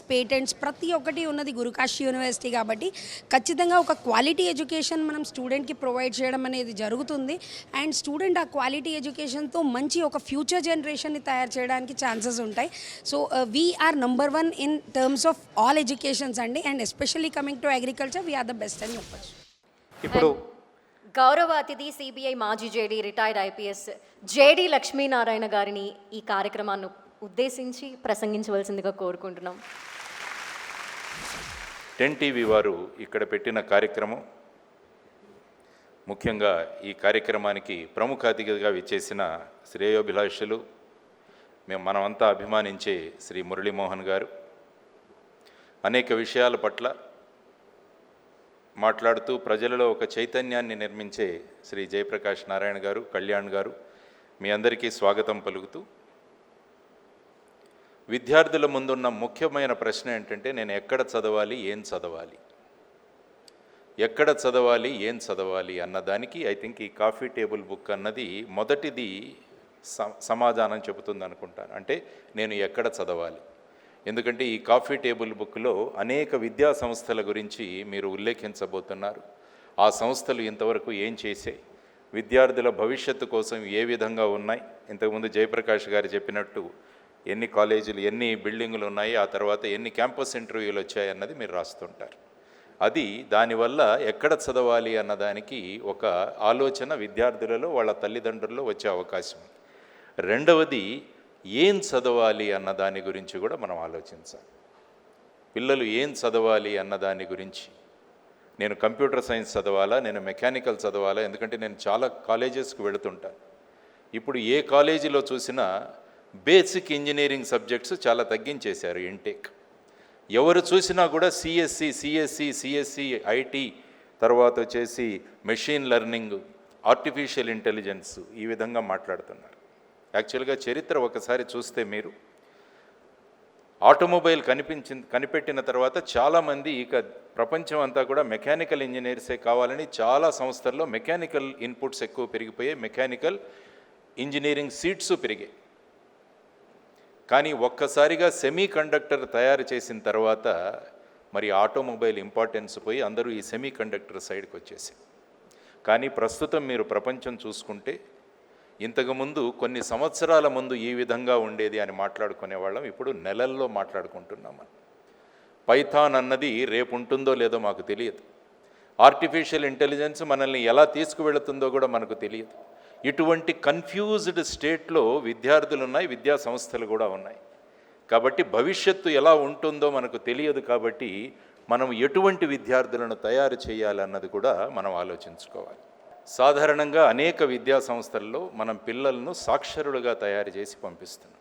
[SPEAKER 15] పేటెంట్స్ ప్రతి ఒక్కటి ఉన్నది గురుకాశీ యూనివర్సిటీ. కాబట్టి ఖచ్చితంగా ఒక క్వాలిటీ ఎడ్యుకేషన్ మనం స్టూడెంట్కి ప్రొవైడ్ చేయడం అనేది జరుగుతుంది. అండ్ స్టూడెంట్ ఆ క్వాలిటీ ఎడ్యుకేషన్తో మంచి ఒక ఫ్యూచర్ జనరేషన్ని తయారు చేయడానికి ఛాన్సెస్ ఉంటాయి. So we are number 1 in terms of all educations అండి. And especially coming to agriculture we are the best అని చెప్పచ్చు.
[SPEAKER 1] ఇప్పుడు
[SPEAKER 3] గౌరవ అతిథి CBI మాజీ JD retired IPS JD Lakshminarayana గారిని ఈ కార్యక్రమాన్ని ఉద్దేశించి ప్రసంగించవలసిందిగా కోరుకుంటున్నాం.
[SPEAKER 16] 10 టీవీ వారు ఇక్కడ పెట్టిన కార్యక్రమం, ముఖ్యంగా ఈ కార్యక్రమానికి ప్రముఖ అతిథిగా విచ్చేసిన శ్రేయోభిలాషులు, మనమంతా అభిమానించే శ్రీ మురళీమోహన్ గారు అనేక విషయాల పట్ల మాట్లాడుతూ ప్రజలలో ఒక చైతన్యాన్ని నిర్మించే శ్రీ జయప్రకాష్ నారాయణ గారు, కళ్యాణ్ గారు, మీ అందరికీ స్వాగతం పలుకుతూ, విద్యార్థుల ముందున్న ముఖ్యమైన ప్రశ్న ఏంటంటే నేను ఎక్కడ చదవాలి, ఏం చదవాలి, ఎక్కడ చదవాలి, ఏం చదవాలి అన్నదానికి ఐ థింక్ ఈ కాఫీ టేబుల్ బుక్ అన్నది మొదటిది సమాధానం చెబుతుంది అనుకుంటాను. అంటే నేను ఎక్కడ చదవాలి. ఎందుకంటే ఈ కాఫీ టేబుల్ బుక్లో అనేక విద్యా సంస్థల గురించి మీరు ఉల్లేఖించబోతున్నారు. ఆ సంస్థలు ఇంతవరకు ఏం చేశాయి, విద్యార్థుల భవిష్యత్తు కోసం ఏ విధంగా ఉన్నాయి, ఇంతకుముందు జయప్రకాష్ గారు చెప్పినట్టు ఎన్ని కాలేజీలు, ఎన్ని బిల్డింగులు ఉన్నాయి, ఆ తర్వాత ఎన్ని క్యాంపస్ ఇంటర్వ్యూలు వచ్చాయి అన్నది మీరు రాస్తుంటారు. అది దానివల్ల ఎక్కడ చదవాలి అన్నదానికి ఒక ఆలోచన విద్యార్థులలో, వాళ్ళ తల్లిదండ్రుల్లో వచ్చే అవకాశం ఉంది. రెండవది ఏం చదవాలి అన్నదాని గురించి కూడా మనం ఆలోచించాలి. పిల్లలు ఏం చదవాలి అన్నదాని గురించి, నేను కంప్యూటర్ సైన్స్ చదవాలా, నేను మెకానికల్ చదవాలా, ఎందుకంటే నేను చాలా కాలేజెస్కి వెళుతుంటాను. ఇప్పుడు ఏ కాలేజీలో చూసినా బేసిక్ ఇంజనీరింగ్ సబ్జెక్ట్స్ చాలా తగ్గించేశారు ఇంటేక్. ఎవరు చూసినా కూడా సిఎస్సి, IT, తర్వాత వచ్చేసి మెషిన్ లెర్నింగ్, ఆర్టిఫిషియల్ ఇంటెలిజెన్స్, ఈ విధంగా మాట్లాడుతున్నారు. యాక్చువల్గా చరిత్ర ఒకసారి చూస్తే మీరు ఆటోమొబైల్ కనిపెట్టిన తర్వాత చాలామంది ఇక ప్రపంచం అంతా కూడా మెకానికల్ ఇంజనీర్సే కావాలని చాలా సంస్థల్లో మెకానికల్ ఇన్పుట్స్ ఎక్కువ పెరిగిపోయాయి, మెకానికల్ ఇంజనీరింగ్ సీట్స్ పెరిగాయి. కానీ ఒక్కసారిగా సెమీ కండక్టర్ తయారు చేసిన తర్వాత మరి ఆటోమొబైల్ ఇంపార్టెన్స్ పోయి అందరూ ఈ సెమీ కండక్టర్ సైడ్కి వచ్చేసి. కానీ ప్రస్తుతం మీరు ప్రపంచం చూసుకుంటే ఇంతకుముందు కొన్ని సంవత్సరాల ముందు ఈ విధంగా ఉండేది అని మాట్లాడుకునేవాళ్ళం, ఇప్పుడు నెలల్లో మాట్లాడుకుంటున్నాం. పైథాన్ అన్నది రేపు ఉంటుందో లేదో మాకు తెలియదు. ఆర్టిఫిషియల్ ఇంటెలిజెన్స్ మనల్ని ఎలా తీసుకువెళుతుందో కూడా మనకు తెలియదు. ఇటువంటి కన్ఫ్యూజ్డ్ స్టేట్లో విద్యార్థులు ఉన్నాయి, విద్యా సంస్థలు కూడా ఉన్నాయి. కాబట్టి భవిష్యత్తు ఎలా ఉంటుందో మనకు తెలియదు. కాబట్టి మనం ఎటువంటి విద్యార్థులను తయారు చేయాలన్నది కూడా మనం ఆలోచించుకోవాలి. సాధారణంగా అనేక విద్యా సంస్థల్లో మనం పిల్లలను సాక్షరులుగా తయారు చేసి పంపిస్తున్నాం.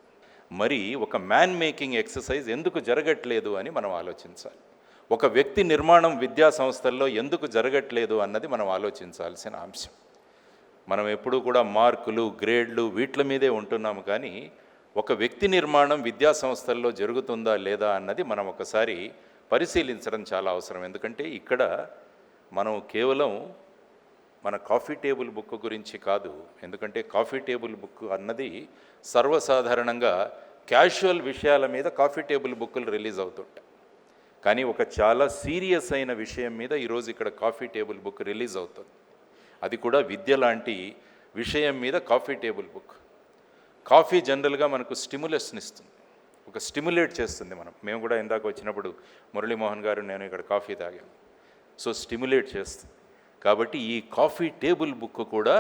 [SPEAKER 16] మరి ఒక మ్యాన్ మేకింగ్ ఎక్సర్సైజ్ ఎందుకు జరగట్లేదు అని మనం ఆలోచించాలి. ఒక వ్యక్తి నిర్మాణం విద్యా సంస్థల్లో ఎందుకు జరగట్లేదు అన్నది మనం ఆలోచించాల్సిన అంశం. మనం ఎప్పుడూ కూడా మార్కులు, గ్రేడ్లు వీటి మీదే ఉంటున్నాము, కానీ ఒక వ్యక్తి నిర్మాణం విద్యా సంస్థల్లో జరుగుతుందా లేదా అన్నది మనం ఒకసారి పరిశీలించడం చాలా అవసరం. ఎందుకంటే ఇక్కడ మనం కేవలం మన కాఫీ టేబుల్ బుక్ గురించి కాదు. ఎందుకంటే కాఫీ టేబుల్ బుక్ అన్నది సర్వసాధారణంగా క్యాజువల్ విషయాల మీద కాఫీ టేబుల్ బుక్కులు రిలీజ్ అవుతుంటాయి. కానీ ఒక చాలా సీరియస్ అయిన విషయం మీద ఈరోజు ఇక్కడ కాఫీ టేబుల్ బుక్ రిలీజ్ అవుతుంది. అది కూడా విద్య లాంటి విషయం మీద కాఫీ టేబుల్ బుక్. కాఫీ జనరల్గా మనకు స్టిమ్యులస్ని ఇస్తుంది, ఒక స్టిమ్యులేట్ చేస్తుంది. మేము కూడా ఇందాక వచ్చినప్పుడు మురళీమోహన్ గారు నేను ఇక్కడ కాఫీ తాగాను. సో స్టిమ్యులేట్ చేస్తుంది. కాబట్టి ఈ కాఫీ టేబుల్ బుక్ కూడా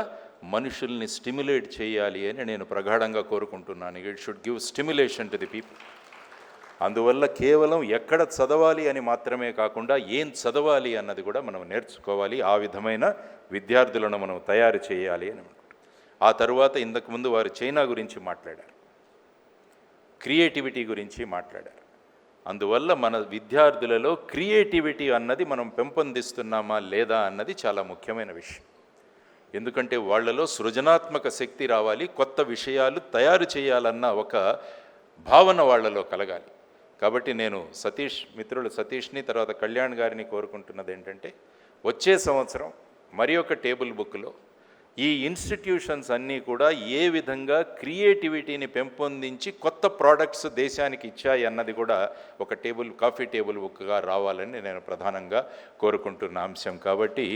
[SPEAKER 16] మనుషుల్ని స్టిమ్యులేట్ చేయాలి అని నేను ప్రగాఢంగా కోరుకుంటున్నాను. It should give stimulation to the people. అందువల్ల కేవలం ఎక్కడ చదవాలి అని మాత్రమే కాకుండా ఏం చదవాలి అన్నది కూడా మనం నేర్చుకోవాలి. ఆ విధమైన విద్యార్థులను మనం తయారు చేయాలి అని అనుకుంటున్నాం. ఆ తరువాత ఇంతకుముందు వారు చైనా గురించి మాట్లాడారు, క్రియేటివిటీ గురించి మాట్లాడారు. అందువల్ల మన విద్యార్థులలో క్రియేటివిటీ అన్నది మనం పెంపొందిస్తున్నామా లేదా అన్నది చాలా ముఖ్యమైన విషయం. ఎందుకంటే వాళ్ళలో సృజనాత్మక శక్తి రావాలి, కొత్త విషయాలు తయారు చేయాలన్న ఒక భావన వాళ్ళలో కలగాలి. కాబట్టి నేను మిత్రులు సతీష్ని తర్వాత కళ్యాణ్ గారిని కోరుకుంటున్నది ఏంటంటే వచ్చే సంవత్సరం మరి ఒక టేబుల్ బుక్లో ఈ ఇన్స్టిట్యూషన్స్ అన్నీ కూడా ఏ విధంగా క్రియేటివిటీని పెంపొందించి కొత్త ప్రోడక్ట్స్ దేశానికి ఇచ్చాయి అన్నది కూడా ఒక కాఫీ టేబుల్ బుక్గా రావాలని నేను ప్రధానంగా కోరుకుంటున్న అంశం. కాబట్టి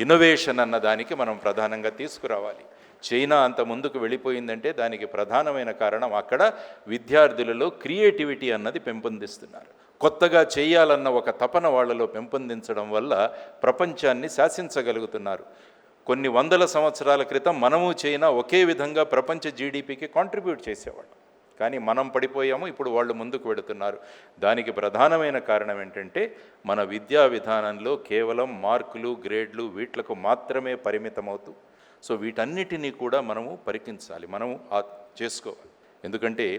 [SPEAKER 16] ఇన్నోవేషన్ అన్న దానికి మనం ప్రధానంగా తీసుకురావాలి. చైనా అంత ముందుకు వెళ్ళిపోయిందంటే దానికి ప్రధానమైన కారణం అక్కడ విద్యార్థులలో క్రియేటివిటీ అన్నది పెంపొందిస్తున్నారు. కొత్తగా చేయాలన్న ఒక తపన వాళ్ళలో పెంపొందించడం వల్ల ప్రపంచాన్ని శాసించగలుగుతున్నారు. కొన్ని వందల సంవత్సరాల క్రితం మనము చైనా ఒకే విధంగా ప్రపంచ జీడిపికి కాంట్రిబ్యూట్ చేసేవాళ్ళం, కానీ మనం పడిపోయాము. ఇప్పుడు వాళ్ళు ముందుకు వెళుతున్నారు. దానికి ప్రధానమైన కారణం ఏంటంటే మన విద్యా విధానంలో కేవలం మార్కులు, గ్రేడ్లు వీట్లకు మాత్రమే పరిమితమవుతూ, సో వీటన్నిటినీ కూడా మనము పరికించాలి, మనము చేసుకోవాలి. ఎందుకంటే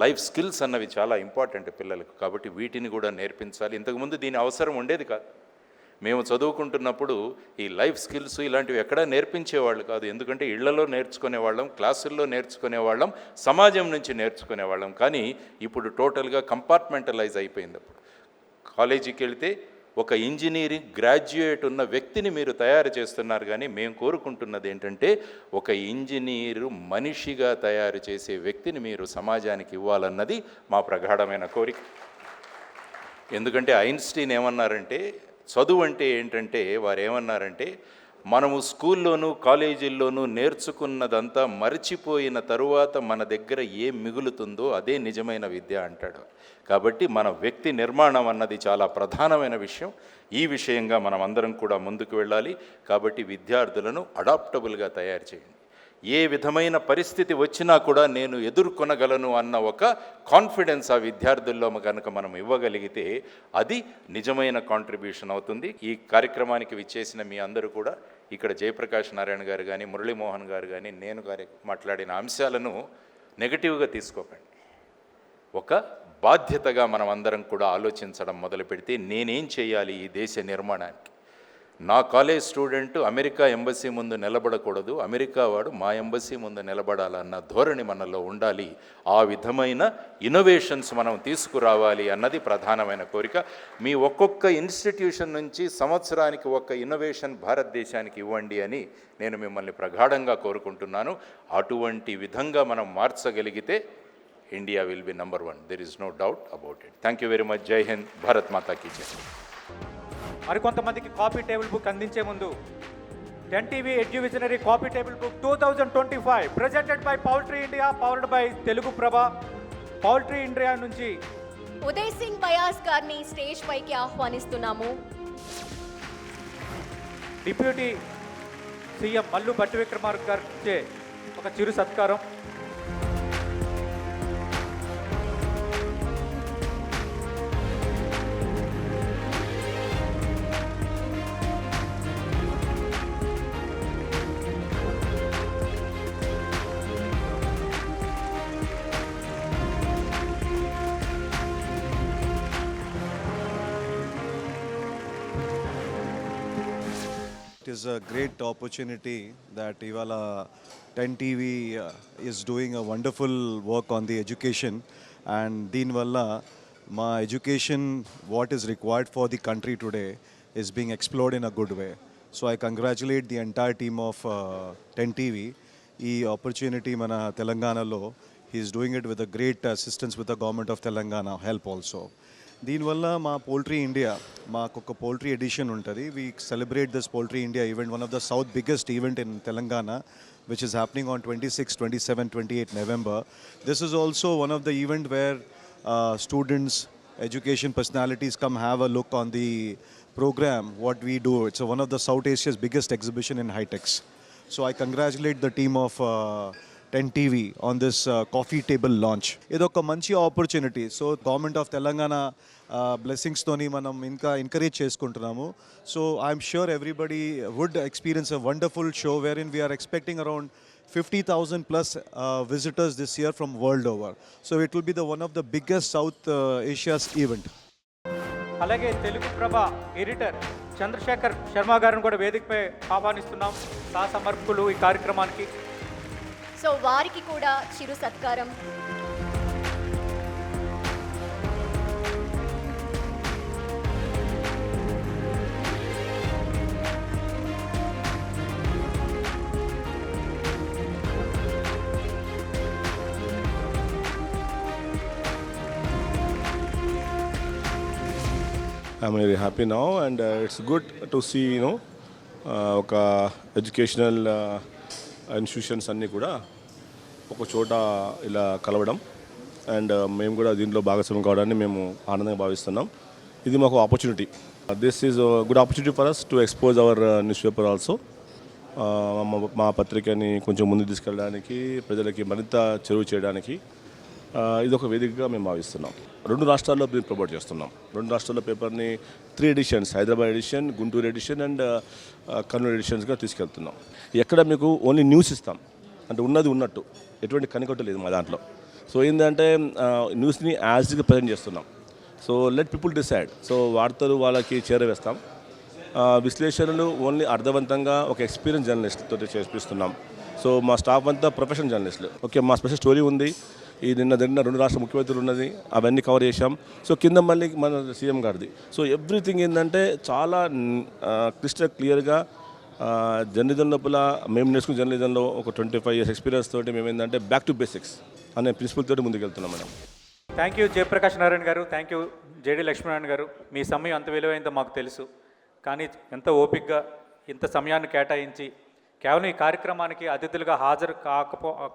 [SPEAKER 16] లైఫ్ స్కిల్స్ అన్నవి చాలా ఇంపార్టెంట్ పిల్లలకు. కాబట్టి వీటిని కూడా నేర్పించాలి. ఇంతకుముందు దీని అవసరం ఉండేది కాదు. మేము చదువుకుంటున్నప్పుడు ఈ లైఫ్ స్కిల్స్ ఇలాంటివి ఎక్కడా నేర్పించేవాళ్ళు కాదు. ఎందుకంటే ఇళ్లలో నేర్చుకునేవాళ్ళం, క్లాసుల్లో నేర్చుకునేవాళ్ళం, సమాజం నుంచి నేర్చుకునేవాళ్ళం. కానీ ఇప్పుడు టోటల్గా కంపార్ట్మెంటలైజ్ అయిపోయింది. అప్పుడు కాలేజీకి వెళితే ఒక ఇంజనీరింగ్ గ్రాడ్యుయేట్ ఉన్న వ్యక్తిని మీరు తయారు చేస్తున్నారు, కానీ మేము కోరుకుంటున్నది ఏంటంటే ఒక ఇంజనీరు మనిషిగా తయారు చేసే వ్యక్తిని మీరు సమాజానికి ఇవ్వాలన్నది మా ప్రగాఢమైన కోరిక. ఎందుకంటే ఐన్స్టీన్ ఏమన్నారంటే చదువు అంటే ఏంటంటే వారు ఏమన్నారంటే మనము స్కూల్లోనూ కాలేజీల్లోనూ నేర్చుకున్నదంతా మర్చిపోయిన తరువాత మన దగ్గర ఏం మిగులుతుందో అదే నిజమైన విద్య అంటాడు. కాబట్టి మన వ్యక్తి నిర్మాణం అన్నది చాలా ప్రధానమైన విషయం. ఈ విషయంగా మనం అందరం కూడా ముందుకు వెళ్ళాలి. కాబట్టి విద్యార్థులను అడాప్టబుల్గా తయారు చేయండి. ఏ విధమైన పరిస్థితి వచ్చినా కూడా నేను ఎదుర్కొనగలను అన్న ఒక కాన్ఫిడెన్స్ ఆ విద్యార్థుల్లో కనుక మనం ఇవ్వగలిగితే అది నిజమైన కాంట్రిబ్యూషన్ అవుతుంది. ఈ కార్యక్రమానికి విచ్చేసిన మీ అందరూ కూడా ఇక్కడ జయప్రకాష్ నారాయణ గారు కానీ, మురళీమోహన్ గారు కానీ, నేను గారి మాట్లాడిన అంశాలను నెగటివ్గా తీసుకోకండి. ఒక బాధ్యతగా మనం అందరం కూడా ఆలోచించడం మొదలు పెడితే నేనేం చేయాలి ఈ దేశ నిర్మాణానికి, నా కాలేజ్ స్టూడెంట్ అమెరికా ఎంబసీ ముందు నిలబడకూడదు, అమెరికా వాడు మా ఎంబసీ ముందు నిలబడాలన్న ధోరణి మనలో ఉండాలి. ఆ విధమైన ఇన్నోవేషన్స్ మనం తీసుకురావాలి అన్నది ప్రధానమైన కోరిక. మీ ఒక్కొక్క ఇన్స్టిట్యూషన్ నుంచి సంవత్సరానికి ఒక ఇన్నోవేషన్ భారతదేశానికి ఇవ్వండి అని నేను మిమ్మల్ని ప్రగాఢంగా కోరుకుంటున్నాను. అటువంటి విధంగా మనం మార్చగలిగితే India will be number 1. There is no doubt about it. Thank you very much. జై హింద్. భారత్ మాతా కీ జై.
[SPEAKER 1] మరికొంతమందికి కాపీ టేబుల్ బుక్ అందించే ముందు 10TV ఎడ్యువిజనరీ coffee table book 2025 presented by poultry India, powered by Telugu Prabha. Poultry India నుంచి
[SPEAKER 3] ఉదయ్ సింగ్ బయాస్ గారిని స్టేజ్ పైకి ఆహ్వానిస్తున్నాము.
[SPEAKER 1] Deputy CM Mallu Bhatti Vikramarka గారికి ఒక చిరు సత్కారం.
[SPEAKER 10] It is a great opportunity that Ivala 10TV is doing a wonderful work on the education, and Deen Valla ma education what is required for the country today is being explored in a good way. So I congratulate the entire team of 10TV. Ee opportunity mana Telangana lo he is doing it with a great assistance with the government of Telangana help also. దీనివల్ల మా poultry India మాకు ఒక poultry edition ఉంటుంది. We celebrate this poultry India event, one of the south biggest event in Telangana, which is happening on 26, 27, 28 November. This is also one of the event where students, education personalities come have a look on the program, what we do. It's one of the South Asia's biggest exhibition in high-techs. So I congratulate the team of 10TV on this coffee table launch. ఇదొక మంచి opportunity. So government of Telangana బ్లెస్సింగ్స్తోని మనం ఇంకా encourage చేసుకుంటున్నాము. So I'm sure everybody would experience a wonderful show wherein we are expecting around 50,000 plus visitors this year from world over. So it will be the one of the biggest South Asia's event.
[SPEAKER 1] అలాగే తెలుగు ప్రభ editor Chandrasekhar Sharma గారిని కూడా వేదికపై ఆహ్వానిస్తున్నాం. సమర్పకులు ఈ కార్యక్రమానికి.
[SPEAKER 3] So వారికి కూడా చిరు సత్కారం.
[SPEAKER 17] I'm very happy now, and it's good to see, ఒక ఎడ్యుకేషనల్ ఇన్స్టిట్యూషన్స్ అన్నీ కూడా ఒక చోట ఇలా కలవడం, అండ్ మేము కూడా దీంట్లో భాగస్వామ్యం కావడాన్ని మేము ఆనందంగా భావిస్తున్నాం. ఇది మాకు opportunity. This is good opportunity for us to expose our newspaper also. మా పత్రికని కొంచెం ముందుకు తీసుకెళ్ళడానికి, ప్రజలకి మరింత చెరువు చేయడానికి ఇది ఒక వేదికగా మేము భావిస్తున్నాం. 2 రాష్ట్రాల్లో మేము ప్రమోట్ చేస్తున్నాం. 2 రాష్ట్రాల్లో పేపర్ని 3 editions, Hyderabad edition, Guntur edition and Kurnool ఎడిషన్స్గా తీసుకెళ్తున్నాం. ఎక్కడ మీకు ఓన్లీ న్యూస్ ఇస్తాం, అంటే ఉన్నది ఉన్నట్టు, ఎటువంటి కనికొట్టు లేదు మా దాంట్లో. సో ఏంటంటే న్యూస్ని యాజ్గా ప్రజెంట్ చేస్తున్నాం. So let people decide. So వార్తలు వాళ్ళకి చేరవేస్తాం. విశ్లేషణలు ఓన్లీ అర్థవంతంగా ఒక ఎక్స్పీరియన్స్ జర్నలిస్ట్తో చేపిస్తున్నాం. సో మా స్టాఫ్ అంతా ప్రొఫెషనల్ జర్నలిస్టులు. ఓకే, మా స్పెషల్ స్టోరీ ఉంది, ఈ నిన్న 2 రాష్ట్ర ముఖ్యమంత్రులు ఉన్నది, అవన్నీ కవర్ చేశాం. సో కింద మళ్ళీ మన సీఎం గారిది. సో ఎవ్రీథింగ్ ఏంటంటే చాలా క్లియర్గా జర్నలిజం లోపల మేము నేర్చుకున్న జర్నలిజంలో ఒక 25 years ఎక్స్పీరియన్స్ తోటి మేము ఏంటంటే బ్యాక్ టు బేసిక్స్ అనే ప్రిన్సిపల్ తోటి ముందుకు వెళ్తున్నాం madam.
[SPEAKER 1] Thank you Jayaprakash Narayana గారు, థ్యాంక్ యూ జేడి లక్ష్మీనారాయణ గారు. మీ సమయం అంత విలువైందో మాకు తెలుసు, కానీ ఎంత ఓపికగా ఇంత సమయాన్ని కేటాయించి కేవలం ఈ కార్యక్రమానికి అతిథులుగా హాజరు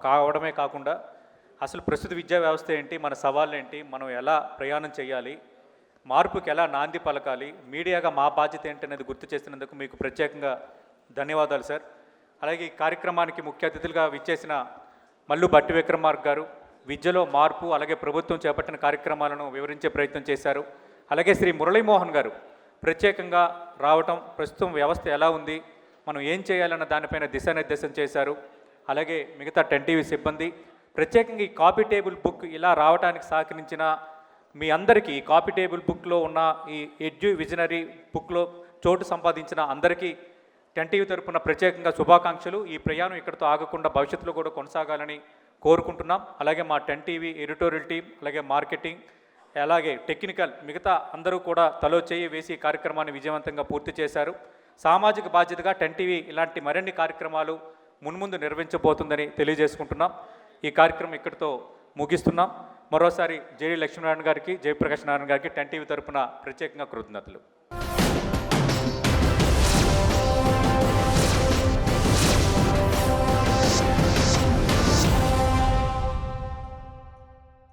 [SPEAKER 1] కావడమే కాకుండా అసలు ప్రస్తుత విద్యా వ్యవస్థ ఏంటి, మన సవాళ్ళు ఏంటి, మనం ఎలా ప్రయాణం చేయాలి, మార్పుకి ఎలా నాంది పలకాలి, మీడియాగా మా బాధ్యత ఏంటి అనేది గుర్తు చేసినందుకు మీకు ప్రత్యేకంగా ధన్యవాదాలు సార్. అలాగే ఈ కార్యక్రమానికి ముఖ్య అతిథులుగా విచ్చేసిన మల్లు భట్టి విక్రమార్క గారు విద్యలో మార్పు, అలాగే ప్రభుత్వం చేపట్టిన కార్యక్రమాలను వివరించే ప్రయత్నం చేశారు. అలాగే శ్రీ మురళీమోహన్ గారు ప్రత్యేకంగా రావటం, ప్రస్తుతం వ్యవస్థ ఎలా ఉంది, మనం ఏం చేయాలన్న దానిపైన దిశానిర్దేశం చేశారు. అలాగే మిగతా 10TV సిబ్బంది, ప్రత్యేకంగా ఈ కాపీ టేబుల్ బుక్ ఇలా రావడానికి సహకరించిన మీ అందరికీ, ఈ కాపీ టేబుల్ బుక్లో ఉన్న ఈ ఎడ్యు విజనరీ బుక్లో చోటు సంపాదించిన అందరికీ 10TV తరపున ప్రత్యేకంగా శుభాకాంక్షలు. ఈ ప్రయాణం ఇక్కడితో ఆగకుండా భవిష్యత్తులో కూడా కొనసాగాలని కోరుకుంటున్నాం. అలాగే మా 10TV ఎడిటోరియల్ టీం, అలాగే మార్కెటింగ్, అలాగే టెక్నికల్, మిగతా అందరూ కూడా తలో చేయి వేసి ఈ కార్యక్రమాన్ని విజయవంతంగా పూర్తి చేశారు. సామాజిక బాధ్యతగా 10TV ఇలాంటి మరిన్ని కార్యక్రమాలు మున్ముందు నిర్వహించబోతుందని తెలియజేసుకుంటున్నాం. ఈ కార్యక్రమం ఇక్కడితో ముగిస్తున్నాం. మరోసారి జేడి లక్ష్మీనారాయణ గారికి, జయప్రకాష్ నారాయణ గారికి 10TV తరపున ప్రత్యేకంగా కృతజ్ఞతలు.